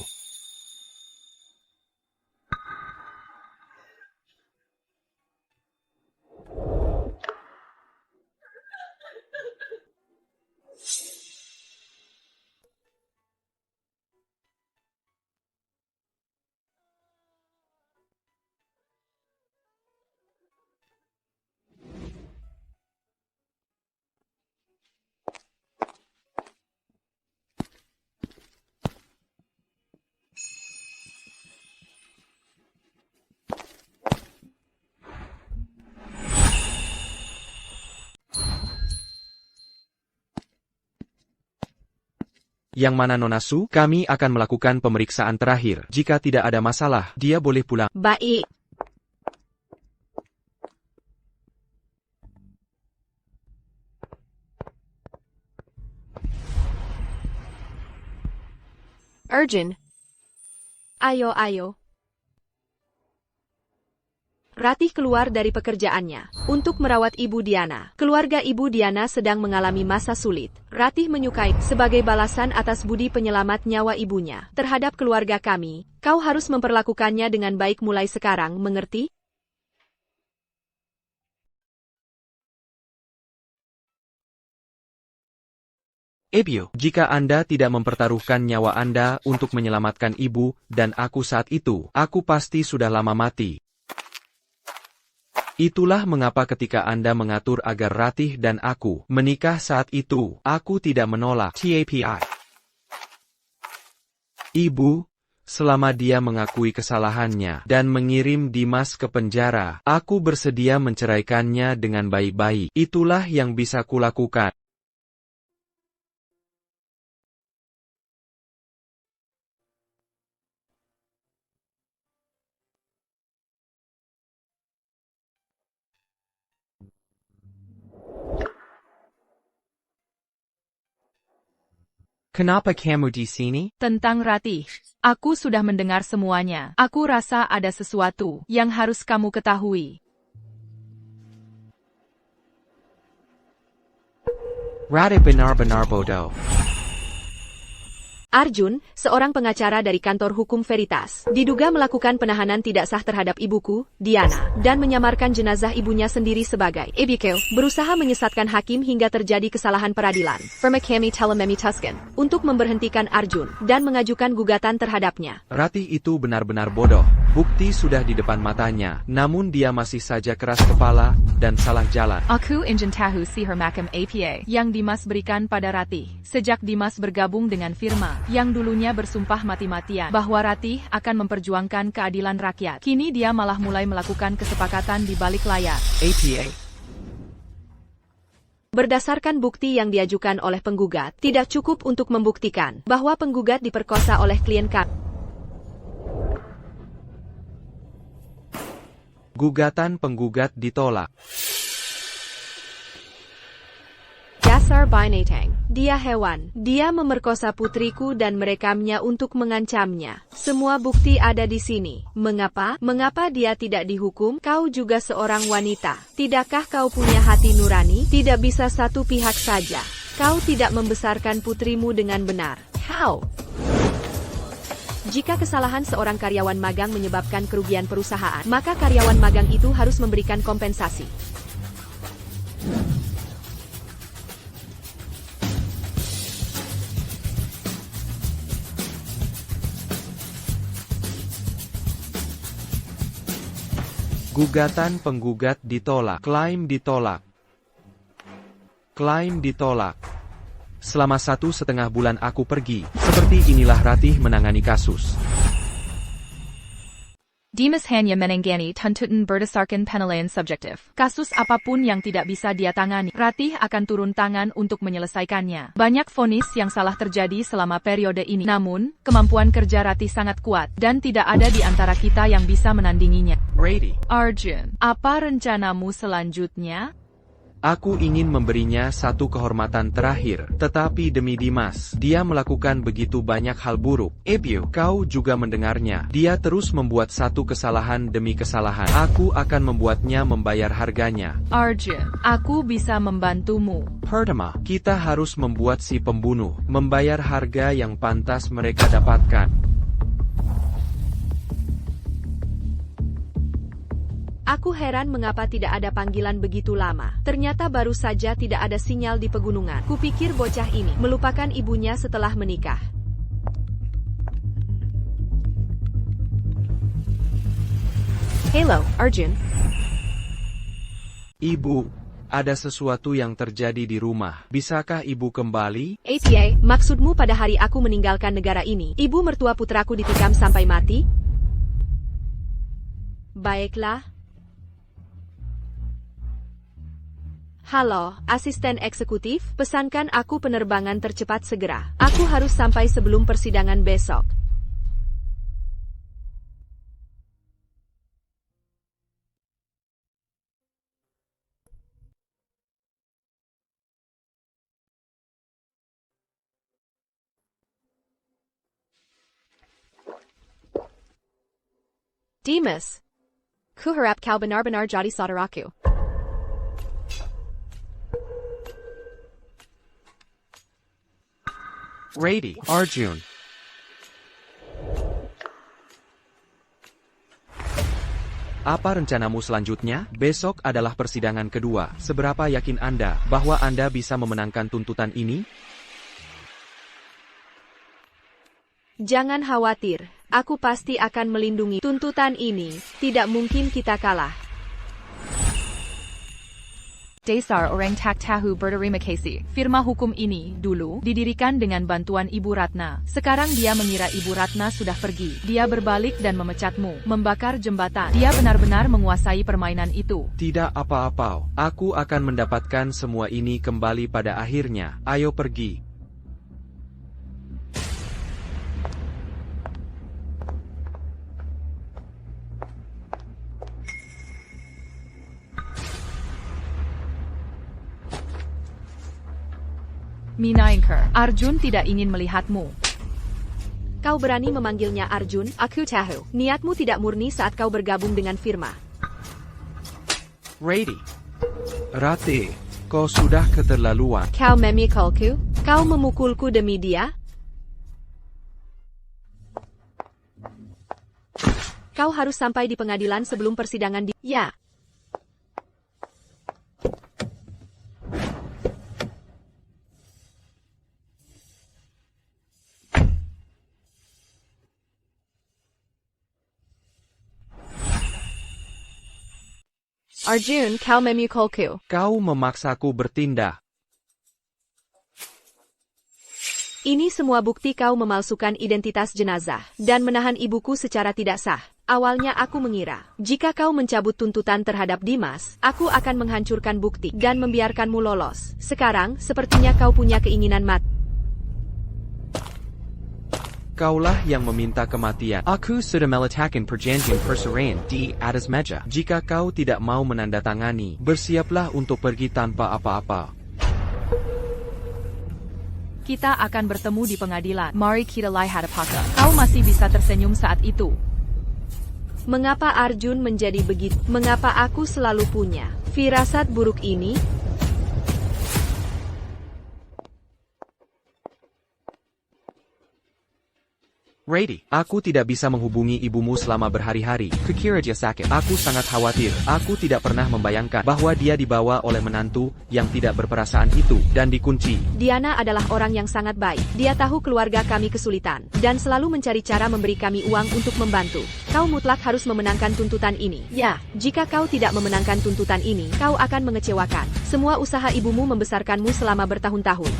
Yang mana Nona Su? Kami akan melakukan pemeriksaan terakhir. Jika tidak ada masalah, dia boleh pulang. Baik. Urgent. Ayo, ayo. Ratih keluar dari pekerjaannya untuk merawat Ibu Diana. Keluarga Ibu Diana sedang mengalami masa sulit. Ratih menyukai sebagai balasan atas budi penyelamat nyawa ibunya terhadap keluarga kami. Kau harus memperlakukannya dengan baik mulai sekarang, mengerti? Ibu. Jika Anda tidak mempertaruhkan nyawa Anda untuk menyelamatkan ibu dan aku saat itu, aku pasti sudah lama mati. Itulah mengapa ketika Anda mengatur agar Ratih dan aku menikah saat itu, aku tidak menolak. TAPI. Ibu, selama dia mengakui kesalahannya dan mengirim Dimas ke penjara, aku bersedia menceraikannya dengan baik-baik. Itulah yang bisa kulakukan. Kenapa kamu di sini? Tentang Ratih, aku sudah mendengar semuanya. Aku rasa ada sesuatu yang harus kamu ketahui. Ratih benar-benar bodoh. Arjun, seorang pengacara dari kantor hukum Veritas, diduga melakukan penahanan tidak sah terhadap ibuku, Diana, dan menyamarkan jenazah ibunya sendiri sebagai Ibikeo, berusaha menyesatkan hakim hingga terjadi kesalahan peradilan. Firma kami telah memutuskan untuk memberhentikan Arjun dan mengajukan gugatan terhadapnya. Ratih itu benar-benar bodoh. Bukti sudah di depan matanya, namun dia masih saja keras kepala dan salah jalan. Aku ingin tahu sihir makam APA yang Dimas berikan pada Ratih. Sejak Dimas bergabung dengan firma yang dulunya bersumpah mati-matian bahwa Ratih akan memperjuangkan keadilan rakyat. Kini dia malah mulai melakukan kesepakatan di balik layar. APA. Berdasarkan bukti yang diajukan oleh penggugat, tidak cukup untuk membuktikan bahwa penggugat diperkosa oleh klien kami. Gugatan penggugat ditolak. Dasar binatang. Dia hewan. Dia memerkosa putriku dan merekamnya untuk mengancamnya. Semua bukti ada di sini. Mengapa? Mengapa dia tidak dihukum? Kau juga seorang wanita. Tidakkah kau punya hati nurani? Tidak bisa satu pihak saja. Kau tidak membesarkan putrimu dengan benar. How? Jika kesalahan seorang karyawan magang menyebabkan kerugian perusahaan, maka karyawan magang itu harus memberikan kompensasi. Gugatan penggugat ditolak. Klaim ditolak. Klaim ditolak. Selama 1,5 bulan aku pergi. Seperti inilah Ratih menangani kasus. Dimas hanya menangani tuntutan berdasarkan penilaian subjektif. Kasus apapun yang tidak bisa dia tangani, Ratih akan turun tangan untuk menyelesaikannya. Banyak vonis yang salah terjadi selama periode ini. Namun, kemampuan kerja Ratih sangat kuat, dan tidak ada di antara kita yang bisa menandinginya. Brady. Arjun, apa rencanamu selanjutnya? Aku ingin memberinya satu kehormatan terakhir, tetapi demi Dimas, dia melakukan begitu banyak hal buruk. Ebio, kau juga mendengarnya. Dia terus membuat satu kesalahan demi kesalahan. Aku akan membuatnya membayar harganya. Arjun, aku bisa membantumu. Pertama, kita harus membuat si pembunuh membayar harga yang pantas mereka dapatkan. Aku heran mengapa tidak ada panggilan begitu lama. Ternyata baru saja tidak ada sinyal di pegunungan. Kupikir bocah ini melupakan ibunya setelah menikah. Hello, Arjun. Ibu, ada sesuatu yang terjadi di rumah. Bisakah ibu kembali? APA, maksudmu pada hari aku meninggalkan negara ini, ibu mertua putraku ditikam sampai mati? Baiklah. Halo, asisten eksekutif, pesankan aku penerbangan tercepat segera. Aku harus sampai sebelum persidangan besok. Dimas, ku harap kau benar-benar jadi saudaraku. Brady. Arjun. Apa rencanamu selanjutnya? Besok adalah persidangan kedua. Seberapa yakin Anda bahwa Anda bisa memenangkan tuntutan ini? Jangan khawatir, aku pasti akan melindungi tuntutan ini. Tidak mungkin kita kalah. Dasar orang tak tahu berterima kasih. Firma hukum ini, dulu, didirikan dengan bantuan Ibu Ratna. Sekarang dia mengira Ibu Ratna sudah pergi. Dia berbalik dan memecatmu, membakar jembatan. Dia benar-benar menguasai permainan itu. Tidak apa-apa. Aku akan mendapatkan semua ini kembali pada akhirnya. Ayo pergi. Minainker, Arjun tidak ingin melihatmu. Kau berani memanggilnya Arjun? Aku tahu, niatmu tidak murni saat kau bergabung dengan firma. Brady. Ratih, kau sudah keterlaluan. Kau memikulku? Kau memukulku demi dia? Kau harus sampai di pengadilan sebelum persidangan di... Ya. Arjun, kau memukulku. Kau memaksaku bertindak. Ini semua bukti kau memalsukan identitas jenazah dan menahan ibuku secara tidak sah. Awalnya aku mengira, jika kau mencabut tuntutan terhadap Dimas, aku akan menghancurkan bukti dan membiarkanmu lolos. Sekarang, sepertinya kau punya keinginan mati. Kaulah yang meminta kematian. Aku sudah meletakkan perjanjian perceraian di atas meja. Jika kau tidak mau menandatangani, bersiaplah untuk pergi tanpa apa-apa. Kita akan bertemu di pengadilan. Mari kita lihat apakah kau masih bisa tersenyum saat itu. Mengapa Arjun menjadi begitu? Mengapa aku selalu punya firasat buruk ini? Rady, aku tidak bisa menghubungi ibumu selama berhari-hari. Kukira dia sakit. Aku sangat khawatir. Aku tidak pernah membayangkan bahwa dia dibawa oleh menantu yang tidak berperasaan itu dan dikunci. Diana adalah orang yang sangat baik. Dia tahu keluarga kami kesulitan dan selalu mencari cara memberi kami uang untuk membantu. Kau mutlak harus memenangkan tuntutan ini. Ya, jika kau tidak memenangkan tuntutan ini, kau akan mengecewakan semua usaha ibumu membesarkanmu selama bertahun-tahun.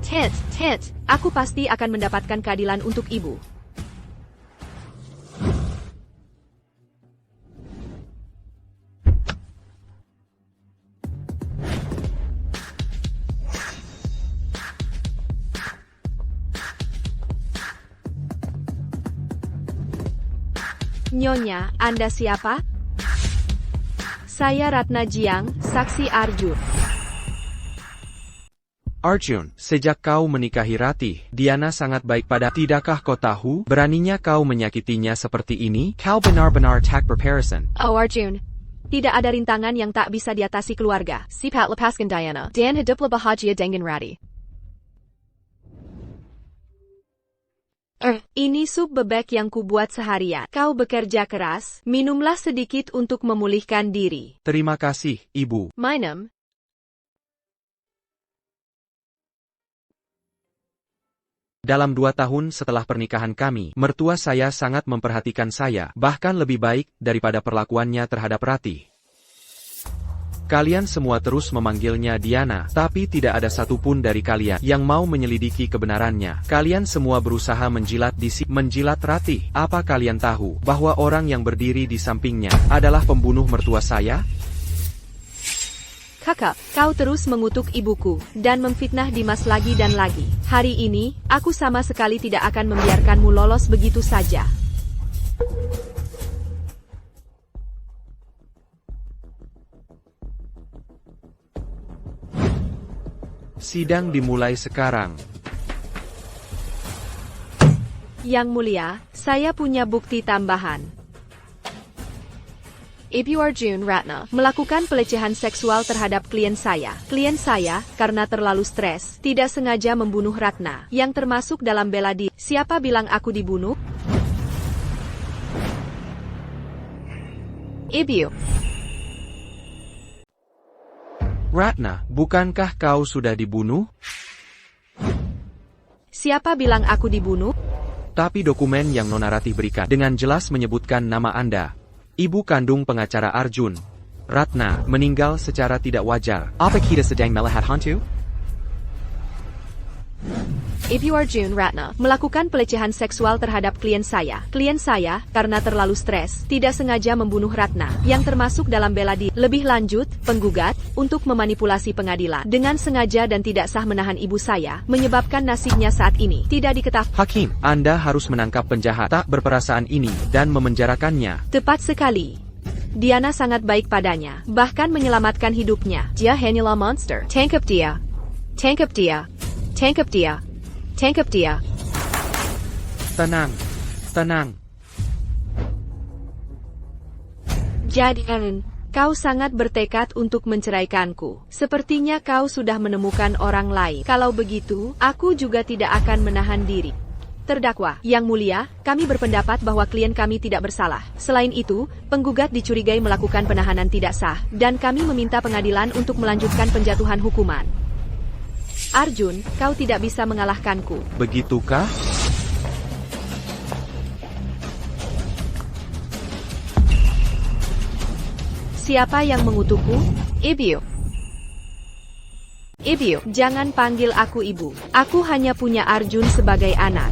Ted, aku pasti akan mendapatkan keadilan untuk ibu. Nyonya, Anda siapa? Saya Ratna Jiang, saksi Arjun. Arjun, sejak kau menikahi Ratih, Diana sangat baik pada. Tidakkah kau tahu, beraninya kau menyakitinya seperti ini? Kau benar-benar tak berperasan. Oh Arjun, tidak ada rintangan yang tak bisa diatasi keluarga. Sipat lepaskan Diana, dan hiduplah bahagia dengan Rati. Ini sup bebek yang kubuat seharian. Kau bekerja keras, minumlah sedikit untuk memulihkan diri. Terima kasih, Ibu. Minum. Dalam 2 tahun setelah pernikahan kami, mertua saya sangat memperhatikan saya, bahkan lebih baik daripada perlakuannya terhadap Ratih. Kalian semua terus memanggilnya Diana, tapi tidak ada satupun dari kalian yang mau menyelidiki kebenarannya. Kalian semua berusaha menjilat Ratih. Apa kalian tahu bahwa orang yang berdiri di sampingnya adalah pembunuh mertua saya? Kakak, kau terus mengutuk ibuku, dan memfitnah Dimas lagi dan lagi. Hari ini, aku sama sekali tidak akan membiarkanmu lolos begitu saja. Sidang dimulai sekarang. Yang Mulia, saya punya bukti tambahan. Ibu Arjun Ratna melakukan pelecehan seksual terhadap klien saya. Klien saya, karena terlalu stres, tidak sengaja membunuh Ratna, yang termasuk dalam bela diri. Siapa bilang aku dibunuh? Ibu. Ratna, bukankah kau sudah dibunuh? Siapa bilang aku dibunuh? Tapi dokumen yang Nona Ratih berikan dengan jelas menyebutkan nama Anda. Ibu kandung pengacara Arjun, Ratna, meninggal secara tidak wajar. Apa kita sedang melihat hantu? Ibu Arjun Ratna melakukan pelecehan seksual terhadap klien saya. Klien saya, karena terlalu stres, tidak sengaja membunuh Ratna, yang termasuk dalam bela diri. Lebih lanjut, penggugat, untuk memanipulasi pengadilan, dengan sengaja dan tidak sah menahan ibu saya, menyebabkan nasibnya saat ini tidak diketahui. Hakim, Anda harus menangkap penjahat tak berperasaan ini, dan memenjarakannya. Tepat sekali. Diana sangat baik padanya, bahkan menyelamatkan hidupnya. Dia hanyalah monster. Tangkap dia. Tangkap dia. Tangkap dia. Tangkap dia. Tenang. Tenang. Jadi, kau sangat bertekad untuk menceraikanku. Sepertinya kau sudah menemukan orang lain. Kalau begitu, aku juga tidak akan menahan diri. Terdakwa, Yang Mulia, kami berpendapat bahwa klien kami tidak bersalah. Selain itu, penggugat dicurigai melakukan penahanan tidak sah, dan kami meminta pengadilan untuk melanjutkan penjatuhan hukuman. Arjun, kau tidak bisa mengalahkanku. Begitukah? Siapa yang mengutukku? Ibu. Ibu, jangan panggil aku ibu. Aku hanya punya Arjun sebagai anak.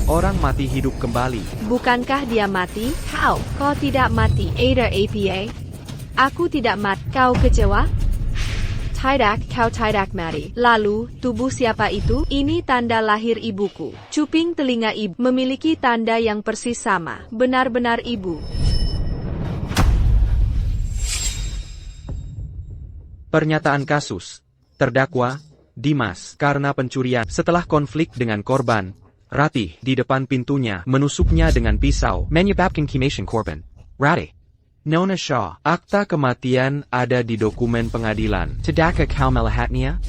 Orang mati hidup kembali. Bukankah dia mati? Kau tidak mati. Ada APA. Aku tidak mati. Kau kecewa? Tidak, kau tidak mati. Lalu, tubuh siapa itu? Ini tanda lahir ibuku. Cuping telinga ibu memiliki tanda yang persis sama. Benar-benar ibu. Pernyataan kasus. Terdakwa, Dimas, karena pencurian. Setelah konflik dengan korban, Ratih di depan pintunya menusuknya dengan pisau. Menyebabkan kematian korban. Ratih. Nona Shaw, akta kematian ada di dokumen pengadilan. Tidakkah kau melihatnya?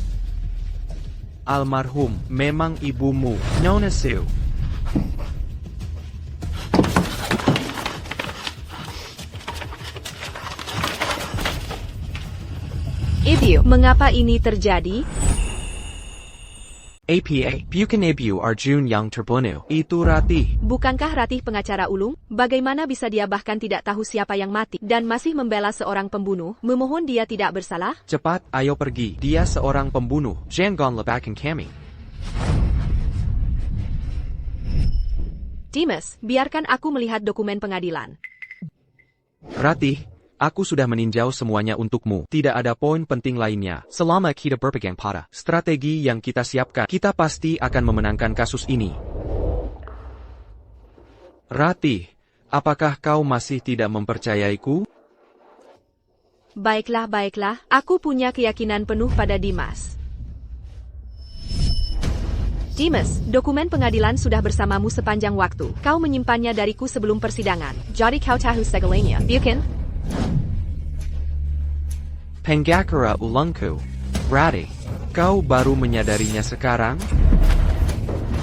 Almarhum memang ibumu, Nona Sue. Ibu, mengapa ini terjadi? APA. Bukan ibu Arjun yang terbunuh. Itu Ratih. Bukankah Ratih pengacara ulung? Bagaimana bisa dia bahkan tidak tahu siapa yang mati dan masih membela seorang pembunuh, memohon dia tidak bersalah? Cepat, ayo pergi. Dia seorang pembunuh. Jangan lebakan kami. Dimas, biarkan aku melihat dokumen pengadilan. Ratih, aku sudah meninjau semuanya untukmu. Tidak ada poin penting lainnya. Selama kita berpegang pada Strategi yang kita siapkan, kita pasti akan memenangkan kasus ini. Ratih, apakah kau masih tidak mempercayaiku? Baiklah, aku punya keyakinan penuh pada Dimas. Dimas, dokumen pengadilan sudah bersamamu sepanjang waktu. Kau menyimpannya dariku sebelum persidangan. Jadi kau tahu segalanya, bukan? Penggakara ulangku. Ratih. Kau baru menyadarinya sekarang?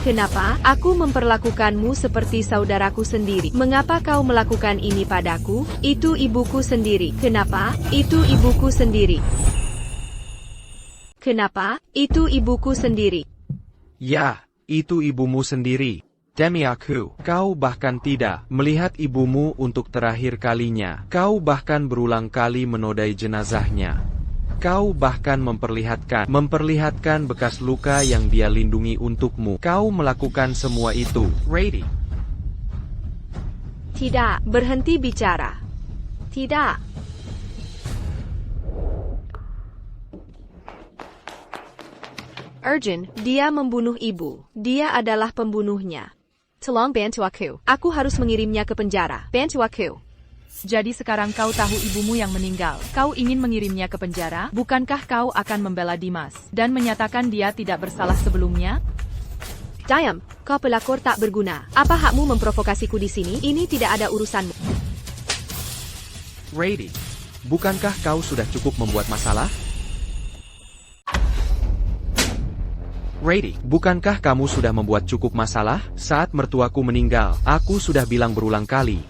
Kenapa? Aku memperlakukanmu seperti saudaraku sendiri. Mengapa kau melakukan ini padaku? Itu ibuku sendiri. Kenapa? Itu ibuku sendiri. Kenapa? Itu ibuku sendiri. Ya, itu ibumu sendiri. Demi aku, kau bahkan tidak melihat ibumu untuk terakhir kalinya. Kau bahkan berulang kali menodai jenazahnya. Kau bahkan memperlihatkan bekas luka yang dia lindungi untukmu. Kau melakukan semua itu, Ratih. Tidak, berhenti bicara. Tidak. Arjun, dia membunuh ibu. Dia adalah pembunuhnya. Tolong bantu aku. Aku harus mengirimnya ke penjara. Bantu aku. Jadi sekarang kau tahu ibumu yang meninggal. Kau ingin mengirimnya ke penjara? Bukankah kau akan membela Dimas dan menyatakan dia tidak bersalah sebelumnya? Diam, kau pelakor tak berguna. Apa hakmu memprovokasiku di sini? Ini tidak ada urusanmu. Ratih, bukankah kau sudah cukup membuat masalah? Ratih, bukankah kamu sudah membuat cukup masalah? Saat mertuaku meninggal, aku sudah bilang berulang kali.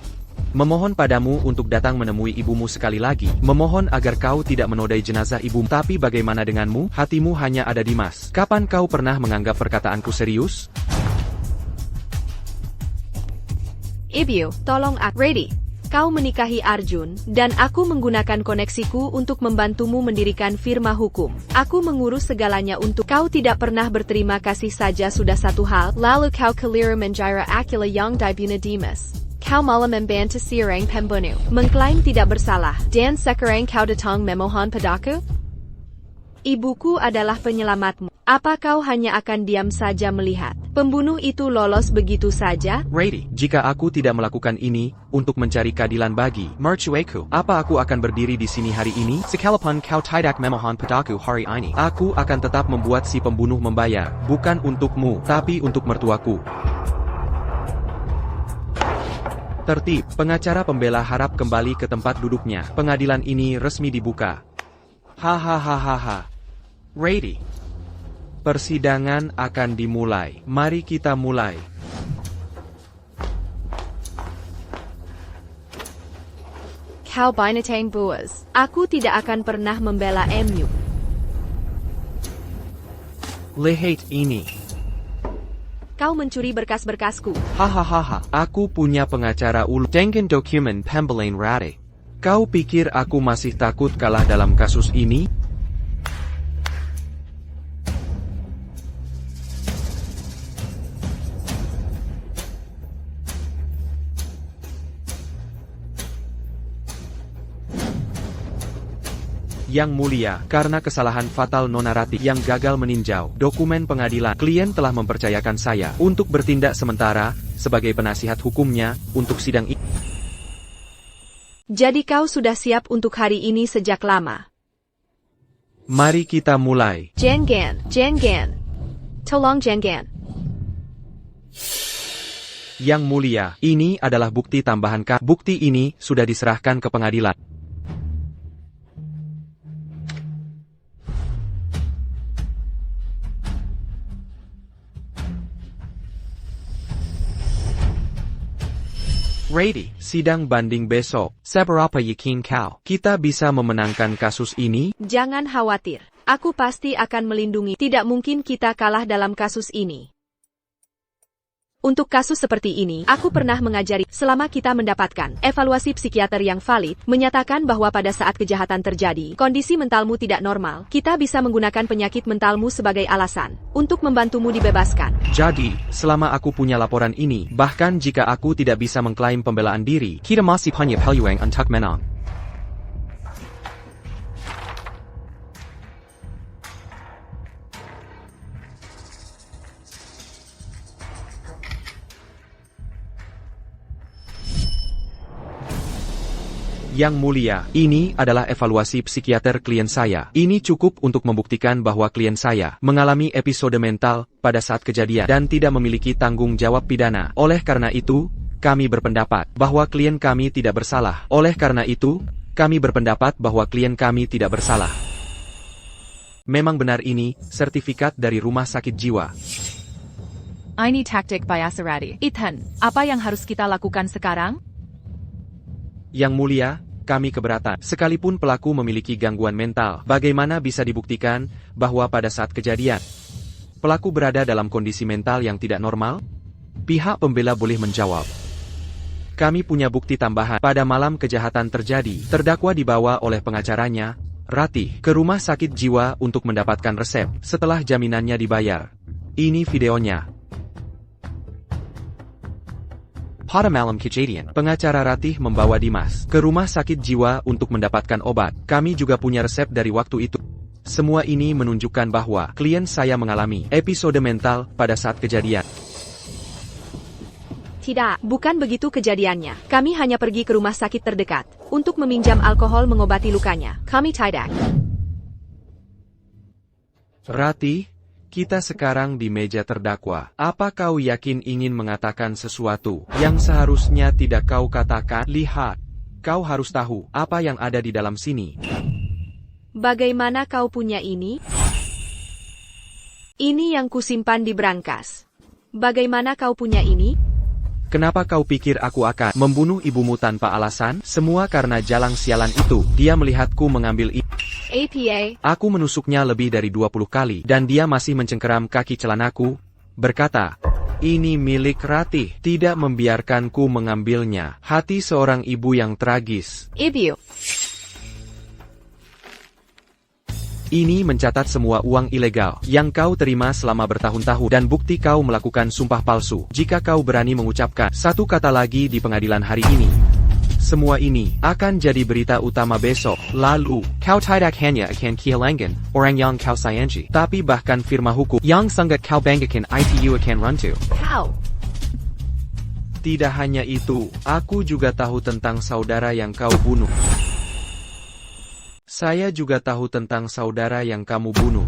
Memohon padamu untuk datang menemui ibumu sekali lagi. Memohon agar kau tidak menodai jenazah ibumu. Tapi bagaimana denganmu? Hatimu hanya ada Dimas. Kapan kau pernah menganggap perkataanku serius? Ibu, tolong aku. Ratih, kau menikahi Arjun, dan aku menggunakan koneksiku untuk membantumu mendirikan firma hukum. Aku mengurus segalanya untuk kau tidak pernah berterima kasih saja sudah satu hal, lalu kau keliru menjara akila yang dibuna Dimas. Kau malah membantu seorang pembunuh, mengklaim tidak bersalah, dan sekarang kau datang memohon padaku? Ibuku adalah penyelamatmu. Apa kau hanya akan diam saja melihat pembunuh itu lolos begitu saja? Ratih, jika aku tidak melakukan ini untuk mencari keadilan bagi mertuaku, apa aku akan berdiri di sini hari ini? Sekalipun kau tidak memohon padaku hari ini. Aku akan tetap membuat si pembunuh membayar, bukan untukmu, tapi untuk mertuaku. Tertib, pengacara pembela harap kembali ke tempat duduknya. Pengadilan ini resmi dibuka. Hahaha. Ratih, persidangan akan dimulai. Mari kita mulai. Kau binatang buas. Aku tidak akan pernah membela MU. Lihat ini. Kau mencuri berkas-berkasku. Hahaha, aku punya pengacara ulung. Dengan dokumen pembelain Ratih. Kau pikir aku masih takut kalah dalam kasus ini? Yang mulia, karena kesalahan fatal Nona Ratih yang gagal meninjau dokumen pengadilan, klien telah mempercayakan saya untuk bertindak sementara sebagai penasihat hukumnya untuk sidang ini. Jadi kau sudah siap untuk hari ini sejak lama. Mari kita mulai. Jangan. Tolong jangan. Yang mulia, ini adalah bukti tambahan Bukti ini sudah diserahkan ke pengadilan. Ready. Sidang banding besok. Seberapa yakin kau? Kita bisa memenangkan kasus ini? Jangan khawatir. Aku pasti akan melindungi. Tidak mungkin kita kalah dalam kasus ini. Untuk kasus seperti ini, aku pernah mengajari selama kita mendapatkan evaluasi psikiater yang valid, menyatakan bahwa pada saat kejahatan terjadi, kondisi mentalmu tidak normal, kita bisa menggunakan penyakit mentalmu sebagai alasan untuk membantumu dibebaskan. Jadi, selama aku punya laporan ini, bahkan jika aku tidak bisa mengklaim pembelaan diri, Kita masih punya peluang untuk menang. Yang mulia, ini adalah evaluasi psikiater klien saya. Ini cukup untuk membuktikan bahwa klien saya mengalami episode mental pada saat kejadian dan tidak memiliki tanggung jawab pidana. Oleh karena itu, kami berpendapat bahwa klien kami tidak bersalah. Oleh karena itu, kami berpendapat bahwa klien kami tidak bersalah. Memang benar ini sertifikat dari rumah sakit jiwa. Ini taktik Bayasarati. Ethan, apa yang harus kita lakukan sekarang? Yang mulia, kami keberatan. Sekalipun pelaku memiliki gangguan mental, bagaimana bisa dibuktikan bahwa pada saat kejadian, pelaku berada dalam kondisi mental yang tidak normal? Pihak pembela boleh menjawab. Kami punya bukti tambahan. Pada malam kejahatan terjadi, terdakwa dibawa oleh pengacaranya, Ratih, ke rumah sakit jiwa untuk mendapatkan resep setelah jaminannya dibayar. Ini videonya. Pada malam kejadian, Pengacara Ratih membawa Dimas ke rumah sakit jiwa untuk mendapatkan obat. Kami juga punya resep dari waktu itu. Semua ini menunjukkan bahwa klien saya mengalami episode mental pada saat kejadian. Tidak, bukan begitu kejadiannya. Kami hanya pergi ke rumah sakit terdekat untuk meminjam alkohol mengobati lukanya. Kami tidak. Ratih, kita sekarang di meja terdakwa. Apa kau yakin ingin mengatakan sesuatu yang seharusnya tidak kau katakan? Lihat, kau harus tahu apa yang ada di dalam sini. Bagaimana kau punya ini? Ini yang kusimpan di brankas. Bagaimana kau punya ini? Kenapa kau pikir aku akan membunuh ibumu tanpa alasan? Semua karena jalang sialan itu. Dia melihatku mengambil ini. APA. Aku menusuknya lebih dari 20 kali, dan dia masih mencengkeram kaki celanaku, berkata, ini milik Ratih, tidak membiarkanku mengambilnya. Hati seorang ibu yang tragis. Ibu. Ini mencatat semua uang ilegal yang kau terima selama bertahun-tahun dan bukti kau melakukan sumpah palsu. Jika kau berani mengucapkan satu kata lagi di pengadilan hari ini, semua ini akan jadi berita utama besok. Lalu, kau tidak hanya akan kehilangan orang yang kau sayangi, tapi bahkan firma hukum yang sangat kau banggakan itu akan runtuh. Kau. Tidak hanya itu, aku juga tahu tentang saudara yang kau bunuh. Saya juga tahu tentang saudara yang kamu bunuh.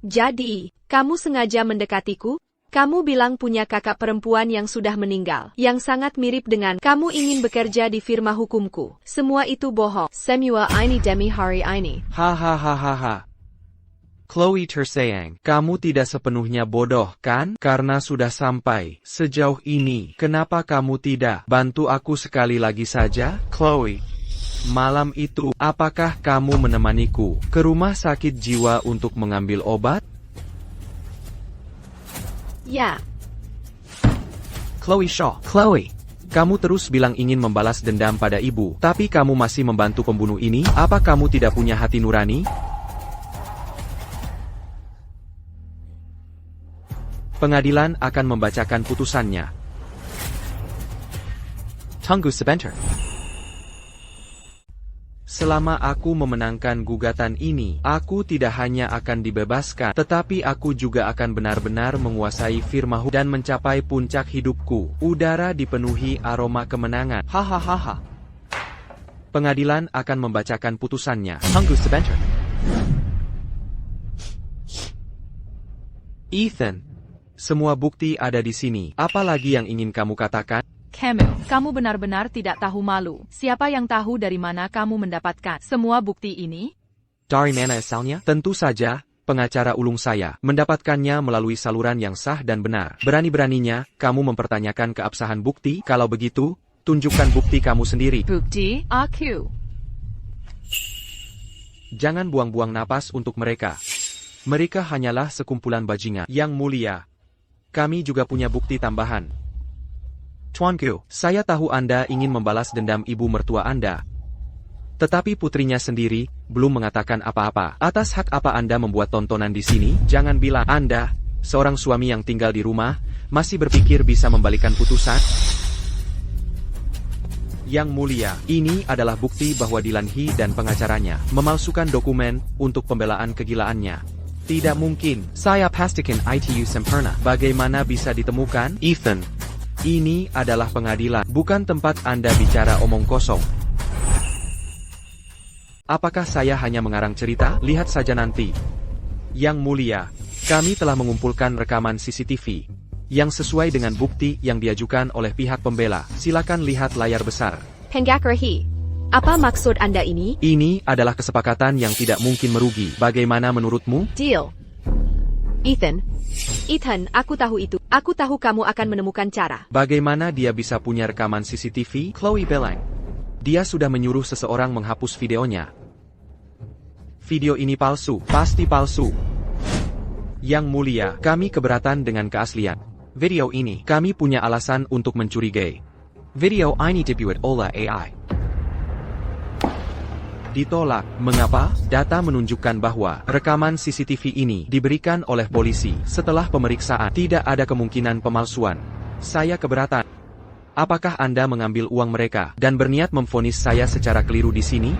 Jadi, kamu sengaja mendekatiku? Kamu bilang punya kakak perempuan yang sudah meninggal, yang sangat mirip dengan kamu ingin bekerja di firma hukumku. Semua itu bohong. Semua ini demi hari ini. Hahaha. Chloe tersayang, Kamu tidak sepenuhnya bodoh, kan? Karena sudah sampai sejauh ini, kenapa kamu tidak bantu aku sekali lagi saja? Chloe, malam itu, apakah kamu menemaniku ke rumah sakit jiwa untuk mengambil obat? Ya. Chloe Shaw, Chloe. Kamu terus bilang ingin membalas dendam pada ibu, tapi kamu masih membantu pembunuh ini? Apa kamu tidak punya hati nurani? Pengadilan akan membacakan putusannya. Tunggu sebentar. Selama aku memenangkan gugatan ini, aku tidak hanya akan dibebaskan, tetapi aku juga akan benar-benar menguasai firma hukum dan mencapai puncak hidupku. Udara dipenuhi aroma kemenangan. Hahaha. Pengadilan akan membacakan putusannya. Tunggu sebentar. Ethan, semua bukti ada di sini. Apa lagi yang ingin kamu katakan? Camille, kamu benar-benar tidak tahu malu. Siapa yang tahu dari mana kamu mendapatkan semua bukti ini? Dari mana asalnya? Tentu saja, pengacara ulung saya mendapatkannya melalui saluran yang sah dan benar. Berani-beraninya, kamu mempertanyakan keabsahan bukti. Kalau begitu, tunjukkan bukti kamu sendiri. Bukti, aku. Jangan buang-buang napas untuk mereka. Mereka hanyalah sekumpulan bajingan. Yang mulia, kami juga punya bukti tambahan. Tuanku, saya tahu Anda ingin membalas dendam ibu mertua Anda. Tetapi putrinya sendiri belum mengatakan apa-apa. Atas hak apa Anda membuat tontonan di sini? Jangan bilang Anda, seorang suami yang tinggal di rumah, masih berpikir bisa membalikan putusan? Yang mulia, ini adalah bukti bahwa Dylan He dan pengacaranya memalsukan dokumen untuk pembelaan kegilaannya. Tidak mungkin. Saya pastikan itu sempurna. Bagaimana bisa ditemukan? Ethan, Ini adalah pengadilan, bukan tempat Anda bicara omong kosong. Apakah saya hanya mengarang cerita? Lihat saja nanti. Yang mulia, kami telah mengumpulkan rekaman CCTV yang sesuai dengan bukti yang diajukan oleh pihak pembela. Silakan lihat layar besar. Pengacara, apa maksud Anda ini? Ini adalah kesepakatan yang tidak mungkin merugi. Bagaimana menurutmu? Deal. Ethan, aku tahu itu. Aku tahu kamu akan menemukan cara. Bagaimana dia bisa punya rekaman CCTV? Chloe bilang. Dia sudah menyuruh seseorang menghapus videonya. Video ini palsu, pasti palsu. Yang mulia, kami keberatan dengan keaslian. Video ini, Kami punya alasan untuk mencurigai. video ini dibuat oleh AI. Ditolak. Mengapa? Data menunjukkan bahwa rekaman CCTV ini diberikan oleh polisi setelah pemeriksaan. Tidak ada kemungkinan pemalsuan. Saya keberatan. Apakah Anda mengambil uang mereka dan berniat memvonis saya secara keliru di sini?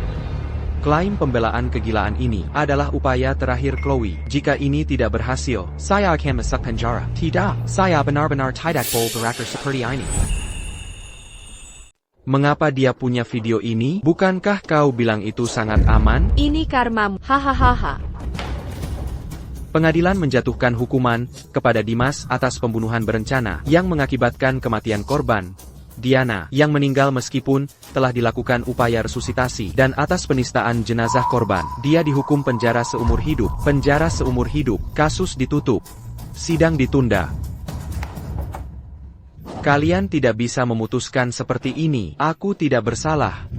Klaim pembelaan kegilaan ini adalah upaya terakhir Chloe. Jika ini tidak berhasil, Saya akan masuk penjara. tidak. Saya benar-benar tidak boleh berakar seperti ini. Mengapa dia punya video ini? Bukankah kau bilang itu sangat aman? Ini karmamu. Hahaha. Pengadilan menjatuhkan hukuman kepada Dimas atas pembunuhan berencana yang mengakibatkan kematian korban, Diana, yang meninggal meskipun telah dilakukan upaya resusitasi, dan atas penistaan jenazah korban. Dia dihukum penjara seumur hidup. Penjara seumur hidup. Kasus ditutup. Sidang ditunda. Kalian tidak bisa memutuskan seperti ini. Aku tidak bersalah.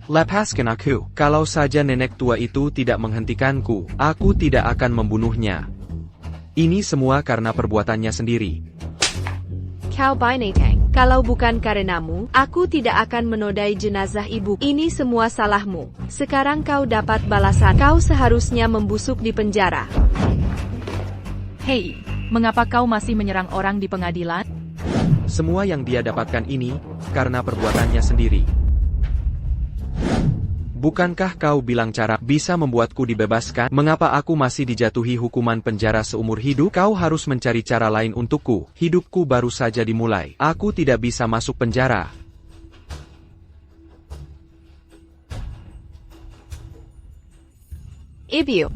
Lepaskan aku. Kalau saja nenek tua itu tidak menghentikanku, aku tidak akan membunuhnya. Ini semua karena perbuatannya sendiri. Kau binatang. Kalau bukan karenamu, aku tidak akan menodai jenazah ibu. Ini semua salahmu. Sekarang kau dapat balasan. Kau seharusnya membusuk di penjara. Hei, mengapa kau masih menyerang orang di pengadilan? Semua yang dia dapatkan ini karena perbuatannya sendiri. Bukankah kau bilang cara bisa membuatku dibebaskan? Mengapa aku masih dijatuhi hukuman penjara seumur hidup? Kau harus mencari cara lain untukku. Hidupku baru saja dimulai. Aku tidak bisa masuk penjara. Ibu.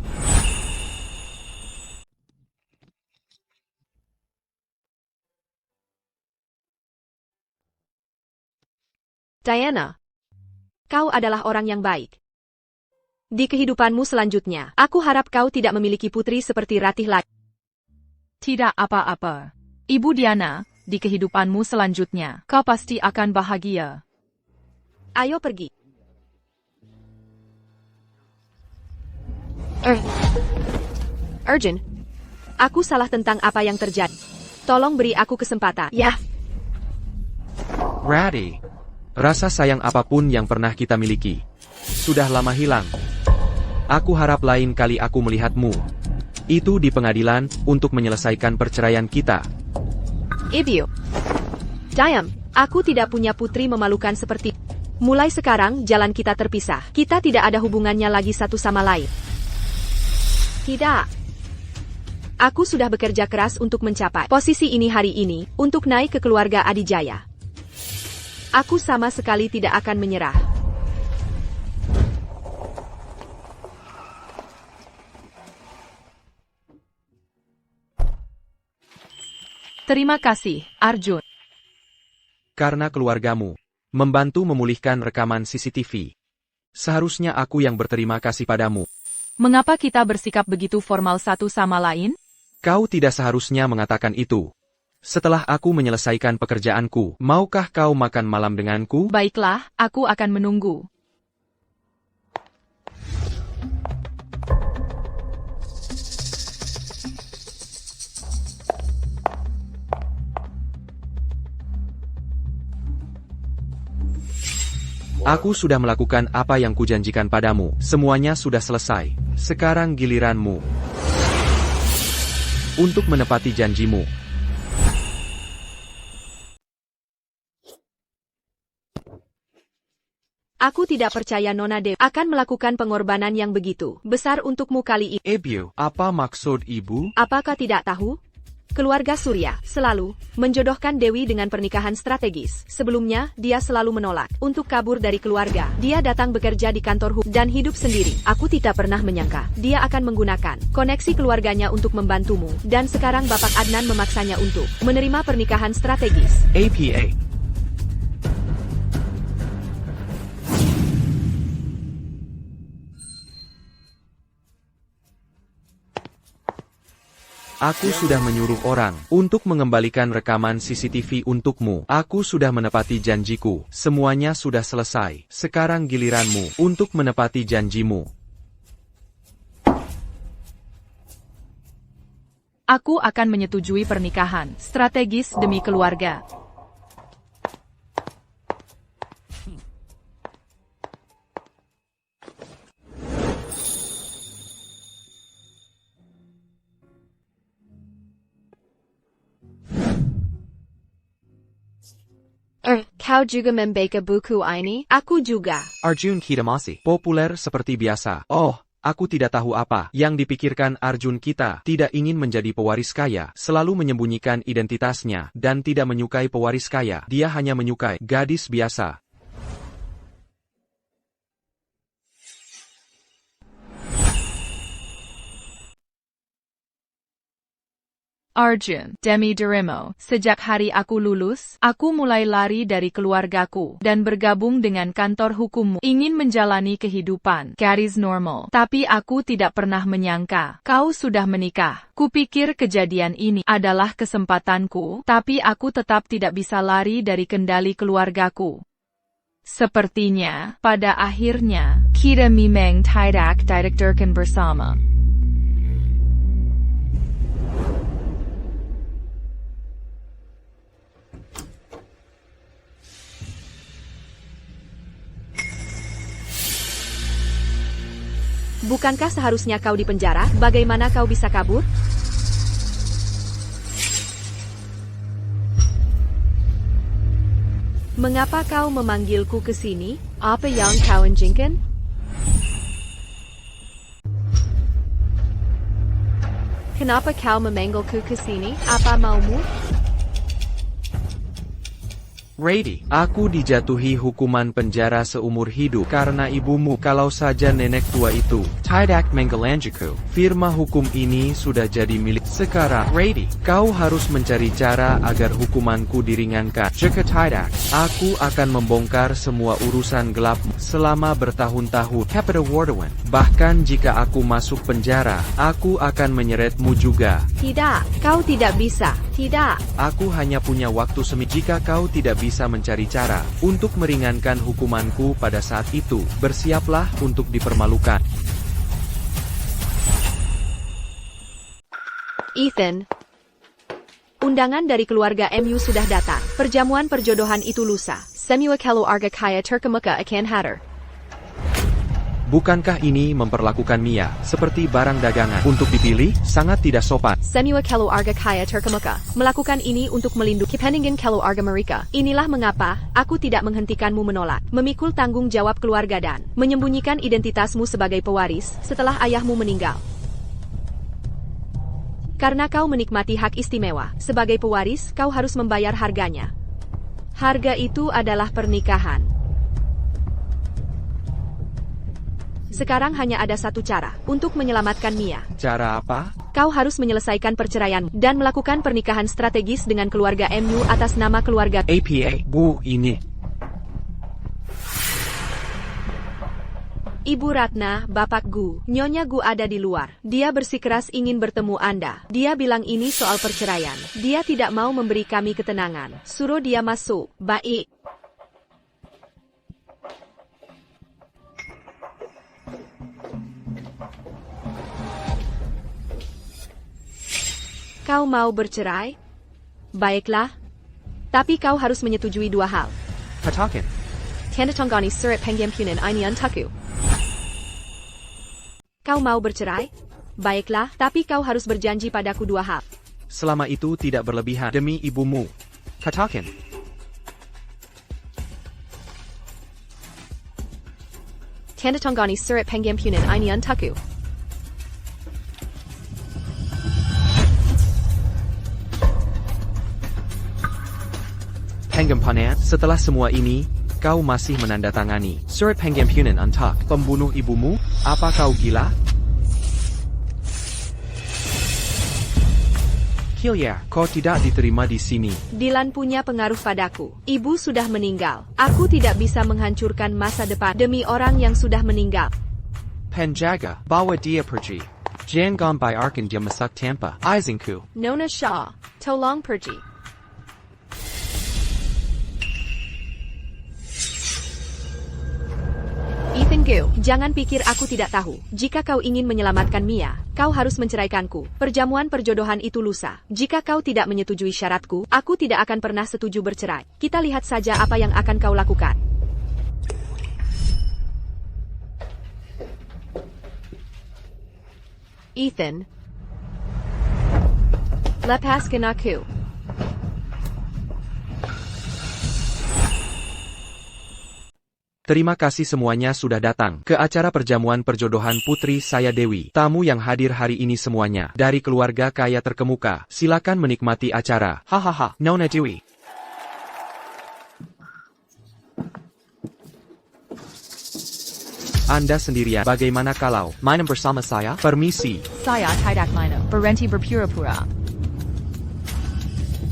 Diana. Kau adalah orang yang baik. Di kehidupanmu selanjutnya, aku harap kau tidak memiliki putri seperti Ratih lagi. Tidak apa-apa. Ibu Diana, di kehidupanmu selanjutnya, kau pasti akan bahagia. Ayo pergi. Urgent. Aku salah tentang apa yang terjadi. Tolong beri aku kesempatan. Ya. Ratih. Rasa sayang apapun yang pernah kita miliki sudah lama hilang. Aku harap lain kali aku melihatmu itu di pengadilan untuk menyelesaikan perceraian kita. Ibu. Diam, aku tidak punya putri memalukan seperti. Mulai sekarang, jalan kita terpisah. Kita tidak ada hubungannya lagi satu sama lain. Tidak. Aku sudah bekerja keras untuk mencapai posisi ini hari ini, untuk naik ke keluarga Adijaya. Aku sama sekali tidak akan menyerah. Terima kasih, Arjun. Karena keluargamu membantu memulihkan rekaman CCTV. Seharusnya aku yang berterima kasih padamu. Mengapa kita bersikap begitu formal satu sama lain? Kau tidak seharusnya mengatakan itu. Setelah aku menyelesaikan pekerjaanku, maukah kau makan malam denganku? Baiklah, aku akan menunggu. Aku sudah melakukan apa yang kujanjikan padamu. Semuanya sudah selesai. Sekarang giliranmu untuk menepati janjimu. Aku tidak percaya Nona Dewi akan melakukan pengorbanan yang begitu besar untukmu kali ini. Ibu, apa maksud ibu? Apakah tidak tahu? Keluarga Surya selalu menjodohkan Dewi dengan pernikahan strategis. Sebelumnya, dia selalu menolak untuk kabur dari keluarga. Dia datang bekerja di kantor hukum dan hidup sendiri. Aku tidak pernah menyangka dia akan menggunakan koneksi keluarganya untuk membantumu. Dan sekarang Bapak Adnan memaksanya untuk menerima pernikahan strategis. APA. Aku sudah menyuruh orang untuk mengembalikan rekaman CCTV untukmu. Aku sudah menepati janjiku. Semuanya sudah selesai. Sekarang giliranmu untuk menepati janjimu. Aku akan menyetujui pernikahan strategis demi keluarga. Kau juga membaca buku ini? Aku juga. Arjun Kitamasi. Populer seperti biasa. Oh, aku tidak tahu apa yang dipikirkan Arjun kita. Tidak ingin menjadi pewaris kaya. Selalu menyembunyikan identitasnya dan tidak menyukai pewaris kaya. Dia hanya menyukai gadis biasa. Arjun, Demi Dorimo, sejak hari aku lulus, aku mulai lari dari keluargaku dan bergabung dengan kantor hukummu. Ingin menjalani kehidupan gadis normal, tapi aku tidak pernah menyangka kau sudah menikah. Kupikir kejadian ini adalah kesempatanku, tapi aku tetap tidak bisa lari dari kendali keluargaku. Sepertinya, pada akhirnya, kita memang tidak didekatkan bersama. Bukankah seharusnya kau di penjara? Bagaimana kau bisa kabur? Mengapa kau memanggilku ke sini? Apa yang kau inginkan? Kenapa kau memanggilku ke sini? Apa maumu? Rady, aku dijatuhi hukuman penjara seumur hidup karena ibumu. Kalau saja nenek tua itu tidak menggalanjiku, firma hukum ini sudah jadi milik. Sekarang, Rady, kau harus mencari cara agar hukumanku diringankan. Jika tidak, aku akan membongkar semua urusan gelapmu selama bertahun-tahun. Capita Wardawan. Bahkan jika aku masuk penjara, aku akan menyeretmu juga. Tidak, kau tidak bisa. Tidak. Aku hanya punya waktu seminggu. Jika kau tidak bisa mencari cara untuk meringankan hukumanku pada saat itu, bersiaplah untuk dipermalukan. Ethan, undangan dari keluarga MU sudah datang. Perjamuan perjodohan itu lusa. Semua keluarga kaya terkemuka akan hadir. Bukankah ini memperlakukan Mia seperti barang dagangan? Untuk dipilih, sangat tidak sopan. Semua keluarga kaya terkemuka melakukan ini untuk melindungi kepentingan keluarga mereka. Inilah mengapa aku tidak menghentikanmu menolak, memikul tanggung jawab keluarga dan menyembunyikan identitasmu sebagai pewaris setelah ayahmu meninggal. Karena kau menikmati hak istimewa sebagai pewaris, kau harus membayar harganya. Harga itu adalah pernikahan. Sekarang hanya ada satu cara untuk menyelamatkan Mia. Cara apa? Kau harus menyelesaikan perceraian dan melakukan pernikahan strategis dengan keluarga MU atas nama keluarga APA. Bu, ini. Ibu Ratna, Bapak Gu, Nyonya Gu ada di luar. Dia bersikeras ingin bertemu Anda. Dia bilang ini soal perceraian. Dia tidak mau memberi kami ketenangan. Suruh dia masuk. Baik. Kau mau bercerai? Baiklah. Tapi kau harus menyetujui dua hal. Patakin. Tanda tanggani surat pengampunan ini untukku. Kau mau bercerai? Baiklah, tapi kau harus berjanji padaku dua hal. Selama itu tidak berlebihan demi ibumu. Patakin. Tanda tanggani surat pengampunan ini untukku. Pengampunan. Setelah semua ini, kau masih menandatangani Surat pengampunan untuk pembunuh ibumu? Apa kau gila? Hillier. Kau tidak diterima di sini. Dylan punya pengaruh padaku. Ibu sudah meninggal. Aku tidak bisa menghancurkan masa depan demi orang yang sudah meninggal. Penjaga. Bawa dia pergi. Jangan biarkan dia masuk tanpa izinku. Nona Shaw, tolong pergi. Ethan Gu, jangan pikir aku tidak tahu. Jika kau ingin menyelamatkan Mia, kau harus menceraikanku. Perjamuan perjodohan itu lusa. Jika kau tidak menyetujui syaratku, aku tidak akan pernah setuju bercerai. Kita lihat saja apa yang akan kau lakukan. Ethan, lepaskan aku. Terima kasih semuanya sudah datang ke acara perjamuan perjodohan putri saya Dewi. Tamu yang hadir hari ini semuanya dari keluarga kaya terkemuka. Silakan menikmati acara. Hahaha. Nona Dewi. Anda sendirian. Bagaimana kalau? Minum bersama saya. Permisi. Saya tidak minum. Berhenti berpura-pura.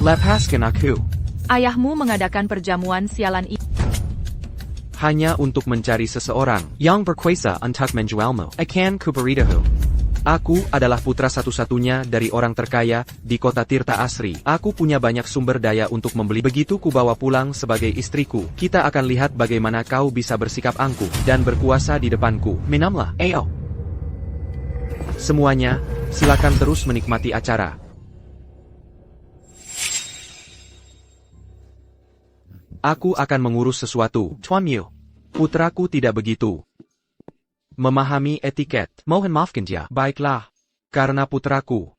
Lepaskan aku. Ayahmu mengadakan perjamuan sialan ini. Hanya untuk mencari seseorang. Yang berkuasa untuk menjualmu. Akan kuberitahu. Aku adalah putra satu-satunya dari orang terkaya di kota Tirta Asri. Aku punya banyak sumber daya untuk membeli. Begitu ku bawa pulang sebagai istriku. Kita akan lihat bagaimana kau bisa bersikap angkuh dan berkuasa di depanku. Minumlah. Ayo. Semuanya, silakan terus menikmati acara. Aku akan mengurus sesuatu. Tuan Mu. Putraku tidak begitu memahami etiket. Mohon maafkan dia. Baiklah. Karena putraku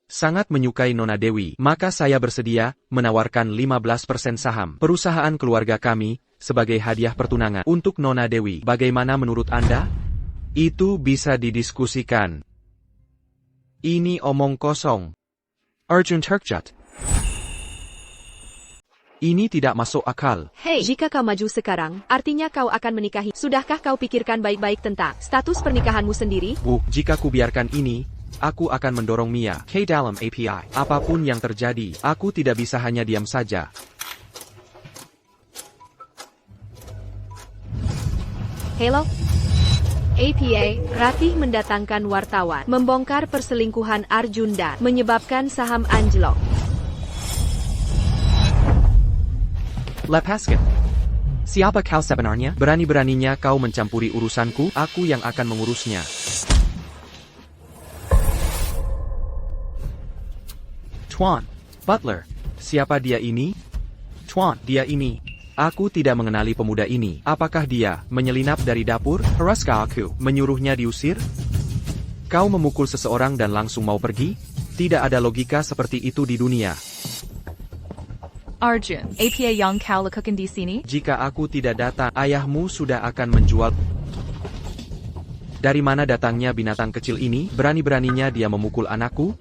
sangat menyukai Nona Dewi, maka saya bersedia menawarkan 15% saham perusahaan keluarga kami sebagai hadiah pertunangan untuk Nona Dewi. Bagaimana menurut Anda? Itu bisa didiskusikan. Ini omong kosong. Arjun Turkjat. Ini tidak masuk akal. Hei, jika kau maju sekarang, artinya kau akan menikahi. Sudahkah kau pikirkan baik-baik tentang status pernikahanmu sendiri? Bu, jika ku biarkan ini, aku akan mendorong Mia K dalam API. Apapun yang terjadi, aku tidak bisa hanya diam saja. Hello? APA, Ratih mendatangkan wartawan, membongkar perselingkuhan Arjun dan menyebabkan saham anjlok. Lepaskan. Siapa kau sebenarnya? Berani-beraninya kau mencampuri urusanku, aku yang akan mengurusnya. Tuan. Butler. Siapa dia ini? Tuan. Dia ini Aku tidak mengenali pemuda ini. Apakah dia menyelinap dari dapur? Haruskah aku menyuruhnya diusir? Kau memukul seseorang dan langsung mau pergi? Tidak ada logika seperti itu di dunia. Arjun, apa yang kau lakukan di sini? Jika aku tidak datang, ayahmu sudah akan menjual. Dari mana datangnya binatang kecil ini? Berani-beraninya dia memukul anakku?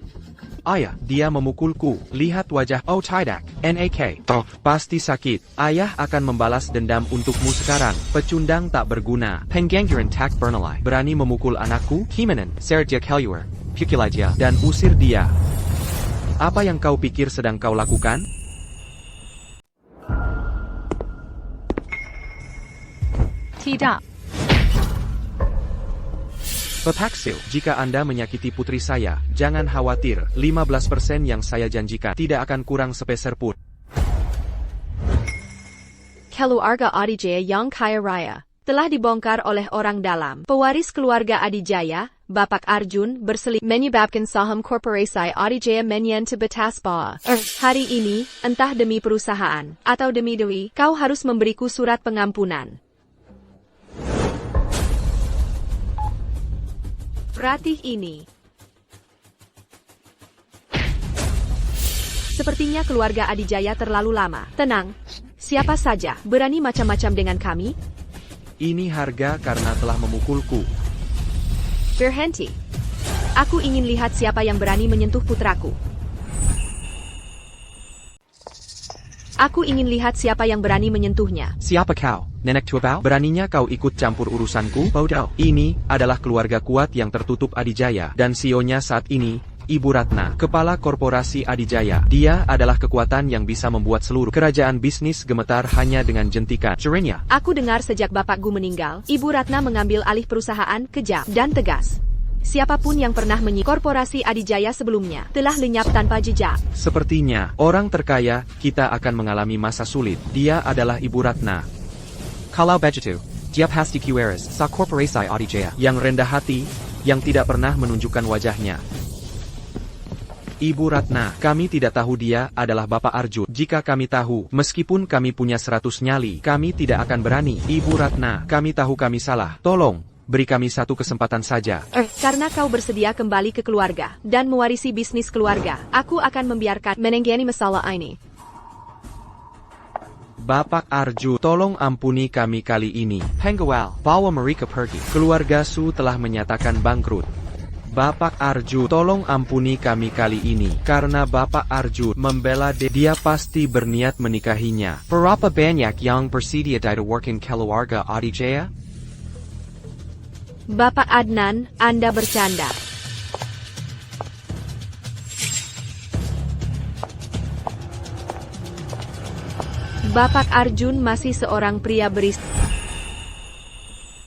Ayah, dia memukulku. Lihat wajah. Oh tidak. NAK. Oh, pasti sakit. Ayah akan membalas dendam untukmu sekarang. Pecundang tak berguna. Pengangguran tak bernilai. Berani memukul anakku? Himanan, Sergio Keluar, Pukulajia. Dan usir dia. Apa yang kau pikir sedang kau lakukan? Tidak. Pepaksil, jika Anda menyakiti putri saya, jangan khawatir, 15% yang saya janjikan tidak akan kurang sepeser pun. Keluarga Adijaya yang kaya raya telah dibongkar oleh orang dalam. Pewaris keluarga Adijaya, Bapak Arjun, berselisih menyebabkan saham korporasi Adijaya menyentuh batas bawah. Hari ini, entah demi perusahaan atau demi dewi, kau harus memberiku surat pengampunan. Ratih ini. Sepertinya keluarga Adijaya terlalu lama. Tenang. Siapa saja berani macam-macam dengan kami? Ini harga karena telah memukulku. Berhenti. Aku ingin lihat siapa yang berani menyentuh putraku. Aku ingin lihat siapa yang berani menyentuhnya. Siapa kau? Nenek tua bau? Beraninya kau ikut campur urusanku? Bodoh. Ini adalah keluarga kuat yang tertutup Adijaya. Dan CEO-nya saat ini, Ibu Ratna, kepala korporasi Adijaya. Dia adalah kekuatan yang bisa membuat seluruh kerajaan bisnis gemetar hanya dengan jentikan jarinya. Aku dengar sejak bapakku meninggal, Ibu Ratna mengambil alih perusahaan kejam dan tegas. Siapapun yang pernah korporasi Adijaya sebelumnya telah lenyap tanpa jejak. Sepertinya, orang terkaya, kita akan mengalami masa sulit. Dia adalah Ibu Ratna. Kalau begitu, dia pasti kuaris sa korporasi Adijaya. Yang rendah hati, yang tidak pernah menunjukkan wajahnya. Ibu Ratna, kami tidak tahu dia adalah Bapak Arjun. Jika kami tahu, meskipun kami punya 100 nyali, kami tidak akan berani. Ibu Ratna, kami tahu kami salah. Tolong, beri kami satu kesempatan saja. Karena kau bersedia kembali ke keluarga dan mewarisi bisnis keluarga, aku akan membiarkan menangani masalah ini. Bapak Arjun, tolong ampuni kami kali ini. Penggawal, bawa mereka pergi. Keluarga Su telah menyatakan bangkrut. Bapak Arjun, tolong ampuni kami kali ini. Karena Bapak Arjun membela dia pasti berniat menikahinya. Berapa banyak yang bersedia ditawarkan keluarga Adijaya? Bapak Adnan, Anda bercanda. Bapak Arjun masih seorang pria beristri.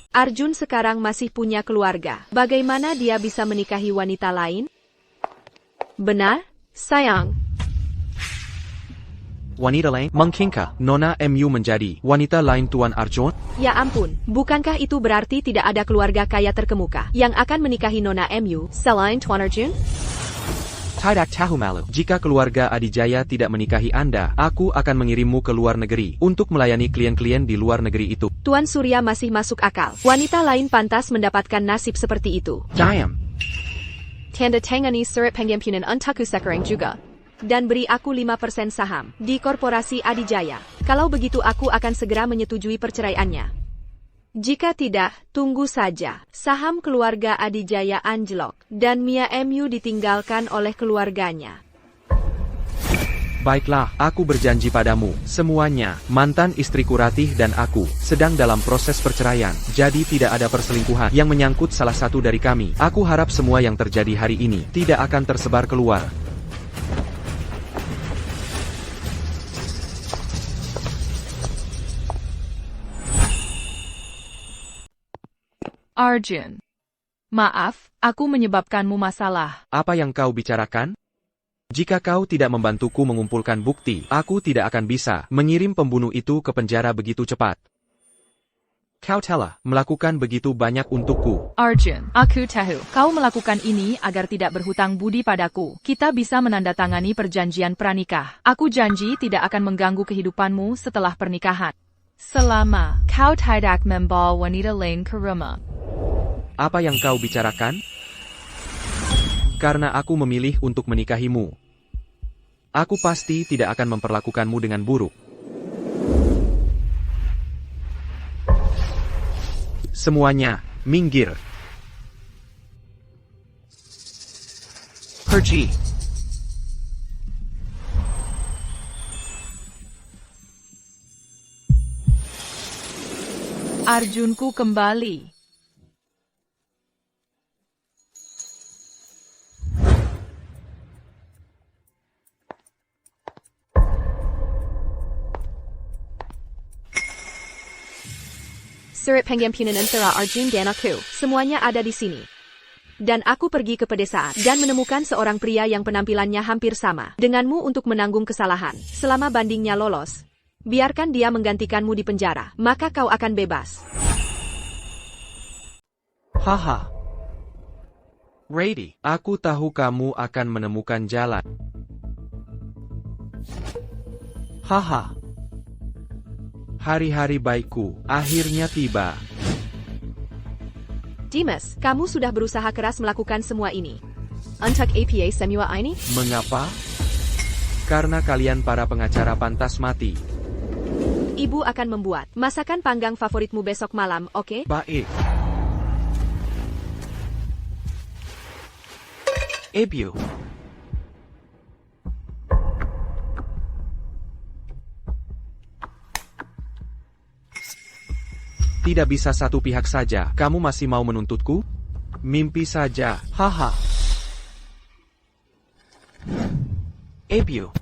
Arjun sekarang masih punya keluarga. Bagaimana dia bisa menikahi wanita lain? Benar, sayang. Wanita lain? Mungkinkah Nona MU menjadi wanita lain Tuan Arjun? Ya ampun, bukankah itu berarti tidak ada keluarga kaya terkemuka yang akan menikahi Nona MU selain Tuan Arjun? Tidak tahu malu. Jika keluarga Adijaya tidak menikahi Anda, aku akan mengirimmu ke luar negeri untuk melayani klien-klien di luar negeri itu. Tuan Surya masih masuk akal. Wanita lain pantas mendapatkan nasib seperti itu. Diam. Tanda tangani surat pengampunan untukku sekarang juga. Dan beri aku 5% saham di korporasi Adijaya. Kalau begitu aku akan segera menyetujui perceraiannya. Jika tidak, tunggu saja. Saham keluarga Adijaya anjlok, dan Mia MU ditinggalkan oleh keluarganya. Baiklah, aku berjanji padamu, semuanya, mantan istriku Ratih dan aku, sedang dalam proses perceraian, jadi tidak ada perselingkuhan yang menyangkut salah satu dari kami. Aku harap semua yang terjadi hari ini tidak akan tersebar keluar. Arjun. Maaf, aku menyebabkanmu masalah. Apa yang kau bicarakan? Jika kau tidak membantuku mengumpulkan bukti, aku tidak akan bisa mengirim pembunuh itu ke penjara begitu cepat. Kau telah melakukan begitu banyak untukku. Arjun, aku tahu. Kau melakukan ini agar tidak berhutang budi padaku. Kita bisa menandatangani perjanjian pranikah. Aku janji tidak akan mengganggu kehidupanmu setelah pernikahan. Selama kau tidak membawa wanita lain ke rumah. Apa yang kau bicarakan? Karena aku memilih untuk menikahimu. Aku pasti tidak akan memperlakukanmu dengan buruk. Semuanya, minggir. Pergi. Arjunku kembali. Surat pengampunan antara Arjun dan aku, semuanya ada di sini. Dan aku pergi ke pedesaan dan menemukan seorang pria yang penampilannya hampir sama denganmu untuk menanggung kesalahan. Selama bandingnya lolos, biarkan dia menggantikanmu di penjara, maka kau akan bebas. Haha. Rady, aku tahu kamu akan menemukan jalan. Haha. Hari-hari baikku akhirnya tiba. Dimas, kamu sudah berusaha keras melakukan semua ini. Untuk apa semua ini? Mengapa? Karena kalian para pengacara pantas mati. Ibu akan membuat masakan panggang favoritmu besok malam, oke? Baik. Ibu. Tidak bisa satu pihak saja. Kamu masih mau menuntutku? Mimpi saja. Haha. Ibu.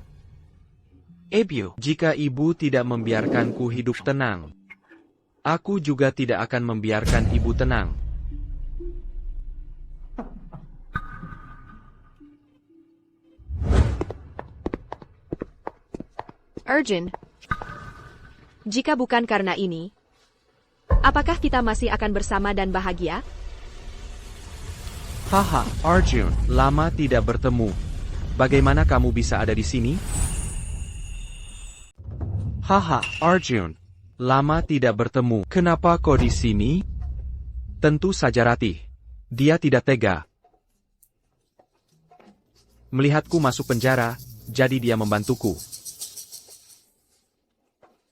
Ibu. Jika ibu tidak membiarkanku hidup tenang, aku juga tidak akan membiarkan ibu tenang. Arjun, jika bukan karena ini, apakah kita masih akan bersama dan bahagia? Haha, Arjun, lama tidak bertemu. Bagaimana kamu bisa ada di sini? Haha, Arjun, lama tidak bertemu. Kenapa kau di sini? Tentu saja Ratih. Dia tidak tega. Melihatku masuk penjara, jadi dia membantuku.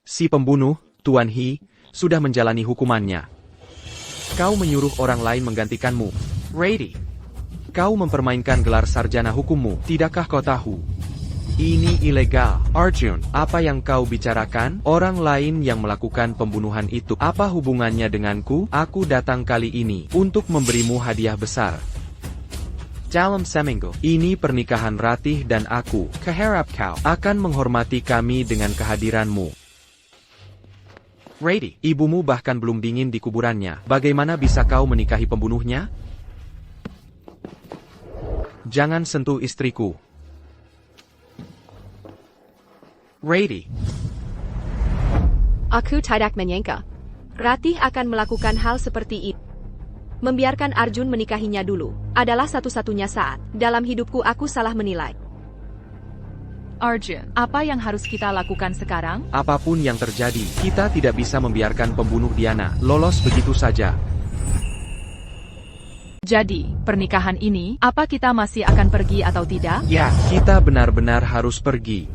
Si pembunuh, Tuan He, sudah menjalani hukumannya. Kau menyuruh orang lain menggantikanmu. Rady, kau mempermainkan gelar sarjana hukummu, tidakkah kau tahu? Ini ilegal. Arjun, apa yang kau bicarakan? Orang lain yang melakukan pembunuhan itu, apa hubungannya denganku? Aku datang kali ini untuk memberimu hadiah besar. Dalam seminggu, ini pernikahan Ratih dan aku. Kuharap kau akan menghormati kami dengan kehadiranmu. Rady, ibumu bahkan belum dingin di kuburannya. Bagaimana bisa kau menikahi pembunuhnya? Jangan sentuh istriku. Rady. Aku tidak menyangka Ratih akan melakukan hal seperti itu. Membiarkan Arjun menikahinya dulu adalah satu-satunya saat dalam hidupku aku salah menilai. Arjun, apa yang harus kita lakukan sekarang? Apapun yang terjadi, kita tidak bisa membiarkan pembunuh Diana lolos begitu saja. Jadi, pernikahan ini, apa kita masih akan pergi atau tidak? Ya, kita benar-benar harus pergi.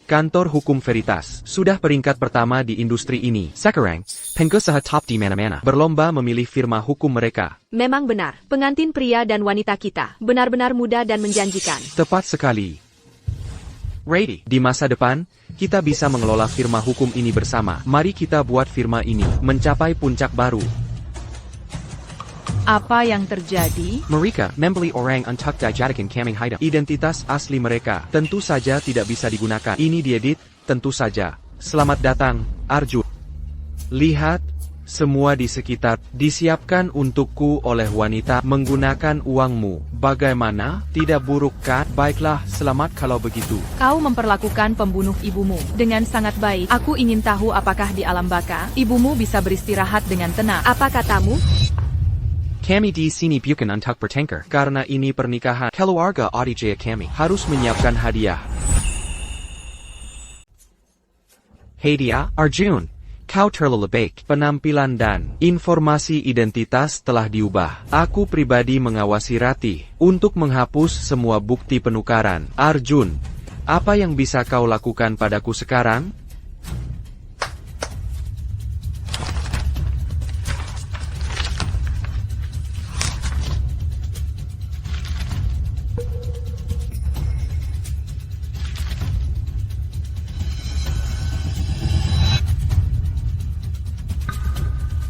Kantor Hukum Veritas sudah peringkat pertama di industri ini. Sekarang, pengusaha top di mana-mana berlomba memilih firma hukum mereka. Memang benar, pengantin pria dan wanita kita benar-benar muda dan menjanjikan. Tepat sekali. Rady, di masa depan, kita bisa mengelola firma hukum ini bersama. Mari kita buat firma ini mencapai puncak baru. Apa yang terjadi? Mereka membeli orang untuk dijadikan kambing hitam. Identitas asli mereka tentu saja tidak bisa digunakan. Ini diedit, tentu saja. Selamat datang, Arjun. Lihat, semua di sekitar disiapkan untukku oleh wanita menggunakan uangmu. Bagaimana? Tidak buruk kan? Baiklah, selamat kalau begitu. Kau memperlakukan pembunuh ibumu dengan sangat baik. Aku ingin tahu apakah di alam baka, ibumu bisa beristirahat dengan tenang. Apa katamu? Kami di sini bukan untuk bertengkar. Karena ini pernikahan, Keluarga Adijaya kami harus menyiapkan hadiah. Hadiah, Arjun. Kau terlalu baik. Penampilan dan informasi identitas telah diubah. Aku pribadi mengawasi Ratih untuk menghapus semua bukti penukaran. Arjun, apa yang bisa kau lakukan padaku sekarang?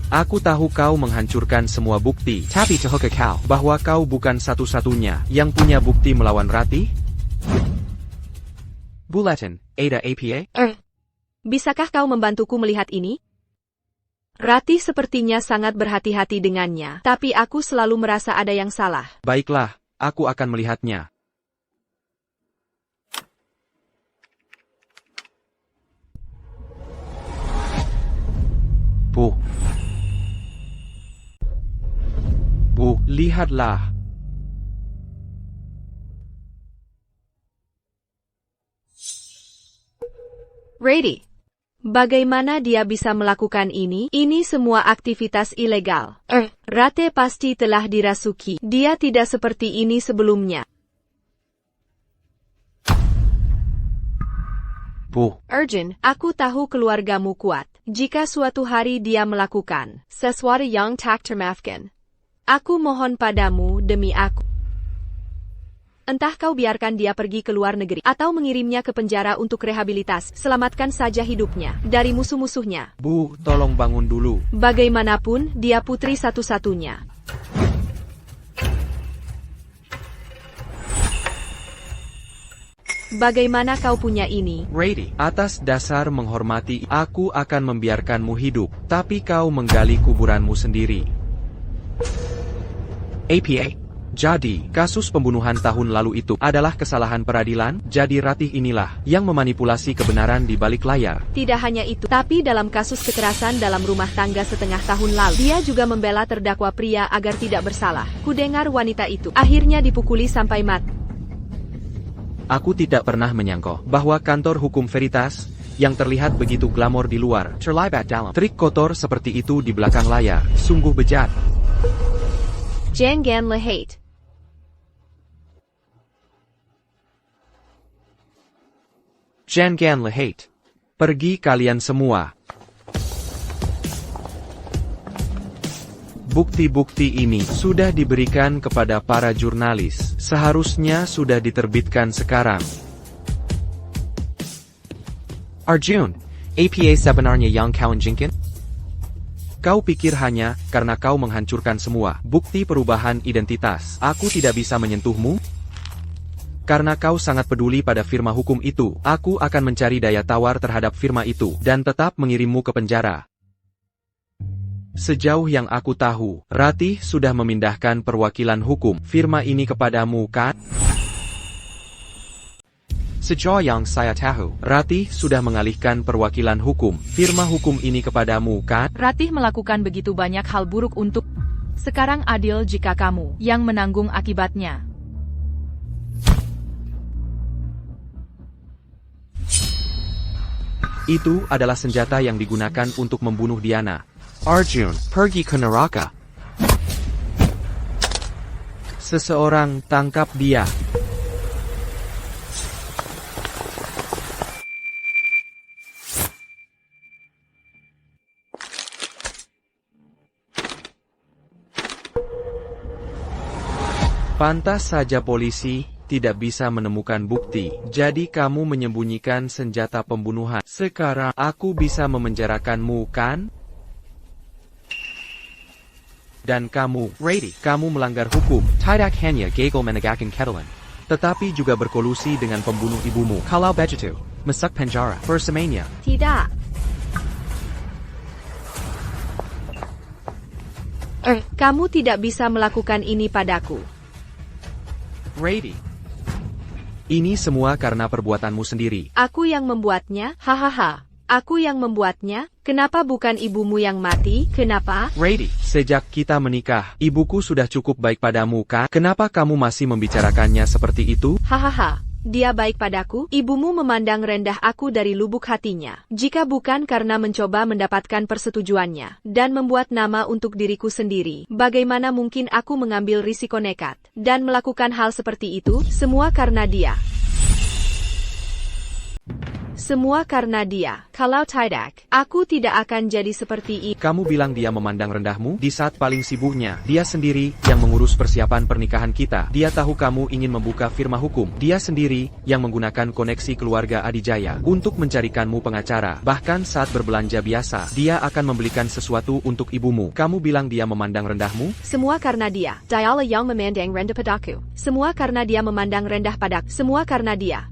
Aku tahu kau menghancurkan semua bukti, Tapi tahukah kau? bahwa kau bukan satu-satunya yang punya bukti melawan Ratih. Bulletin, Ada APA? Bisakah kau membantuku melihat ini? Ratih sepertinya sangat berhati-hati dengannya, tapi aku selalu merasa ada yang salah. Baiklah, aku akan melihatnya. Bu. Lihatlah. Rady, bagaimana dia bisa melakukan ini? Ini semua aktivitas ilegal. Ratih pasti telah dirasuki. Dia tidak seperti ini sebelumnya. Bu. Arjun, aku tahu keluargamu kuat. Jika suatu hari dia melakukan sesuatu yang tak termaafkan, aku mohon padamu demi aku. Entah kau biarkan dia pergi ke luar negeri atau mengirimnya ke penjara untuk rehabilitas, selamatkan saja hidupnya dari musuh-musuhnya. Bu, tolong bangun dulu. Bagaimanapun, dia putri satu-satunya. Bagaimana kau punya ini? Rady, atas dasar menghormati, aku akan membiarkanmu hidup, tapi kau menggali kuburanmu sendiri. APA? Jadi, kasus pembunuhan tahun lalu itu adalah kesalahan peradilan, jadi Ratih inilah yang memanipulasi kebenaran di balik layar. Tidak hanya itu, tapi dalam kasus kekerasan dalam rumah tangga setengah tahun lalu, dia juga membela terdakwa pria agar tidak bersalah. Kudengar wanita itu akhirnya dipukuli sampai mati. Aku tidak pernah menyangka bahwa kantor hukum Veritas, yang terlihat begitu glamor di luar, Terlibat dalam trik kotor seperti itu di belakang layar, sungguh bejat. Jangan lehate. Jangan lehate. Pergi kalian semua. Bukti-bukti ini sudah diberikan kepada para jurnalis. Seharusnya sudah diterbitkan sekarang. Arjun, APA sebenarnya yang kau inginkan? Kau pikir hanya karena kau menghancurkan semua bukti perubahan identitas, aku tidak bisa menyentuhmu? Karena kau sangat peduli pada firma hukum itu, aku akan mencari daya tawar terhadap firma itu dan tetap mengirimmu ke penjara. Sejauh yang aku tahu, Ratih sudah memindahkan perwakilan hukum firma ini kepadamu, kan? Sejauh yang saya tahu, Ratih sudah mengalihkan perwakilan hukum firma hukum ini kepadamu, kan? Ratih melakukan begitu banyak hal buruk untuk... Sekarang adil jika kamu yang menanggung akibatnya. Itu adalah senjata yang digunakan untuk membunuh Diana. Arjun, pergi ke neraka. Seseorang tangkap dia. Pantas saja polisi tidak bisa menemukan bukti, jadi kamu menyembunyikan senjata pembunuhan. Sekarang aku bisa memenjarakanmu, kan? Dan kamu, Rady, kamu melanggar hukum, tidak hanya gagal menegakkan keadilan, tetapi juga berkolusi dengan pembunuh ibumu. kalau begitu, masuk penjara bersamanya. Tidak. Kamu tidak bisa melakukan ini padaku. Rady, ini semua karena perbuatanmu sendiri. Aku yang membuatnya, hahaha. Aku yang membuatnya, kenapa bukan ibumu yang mati, kenapa? Rady, Sejak kita menikah, ibuku sudah cukup baik padamu, kan? Kenapa kamu masih membicarakannya seperti itu? Hahaha. Dia baik padaku, ibumu memandang rendah aku dari lubuk hatinya. Jika bukan karena mencoba mendapatkan persetujuannya, dan membuat nama untuk diriku sendiri, bagaimana mungkin aku mengambil risiko nekat, dan melakukan hal seperti itu? Semua karena dia. Semua karena dia. Kalau tidak, aku tidak akan jadi seperti ini. Kamu bilang dia memandang rendahmu di saat paling sibuknya. Dia sendiri yang mengurus persiapan pernikahan kita. Dia tahu kamu ingin membuka firma hukum. Dia sendiri yang menggunakan koneksi keluarga Adijaya untuk mencarikanmu pengacara. Bahkan saat berbelanja biasa, dia akan membelikan sesuatu untuk ibumu. Kamu bilang dia memandang rendahmu? Semua karena dia. Dialah yang memandang rendah padaku. Semua karena dia memandang rendah padaku. Semua karena dia.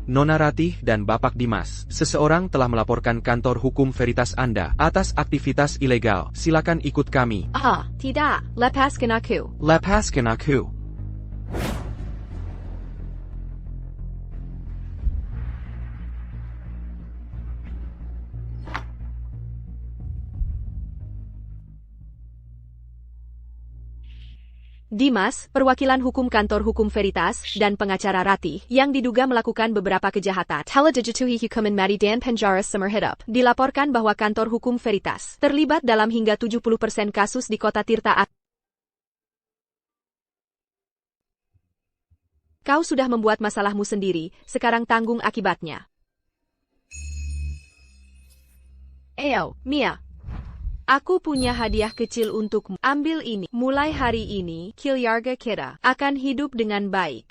Nona Ratih dan Bapak Dimas, seseorang telah melaporkan kantor hukum Veritas Anda atas aktivitas ilegal. Silakan ikut kami. Tidak. Lepaskan aku. Lepaskan aku. Dimas, perwakilan hukum kantor hukum Veritas, dan pengacara Ratih, yang diduga melakukan beberapa kejahatan. Telah dijatuhi hukuman mati dan penjara seumur hidup. Dilaporkan bahwa kantor hukum Veritas terlibat dalam hingga 70% kasus di kota Tirta. Kau sudah membuat masalahmu sendiri, sekarang tanggung akibatnya. Mia. Aku punya hadiah kecil untukmu. Ambil ini. Mulai hari ini, keluarga kita akan hidup dengan baik.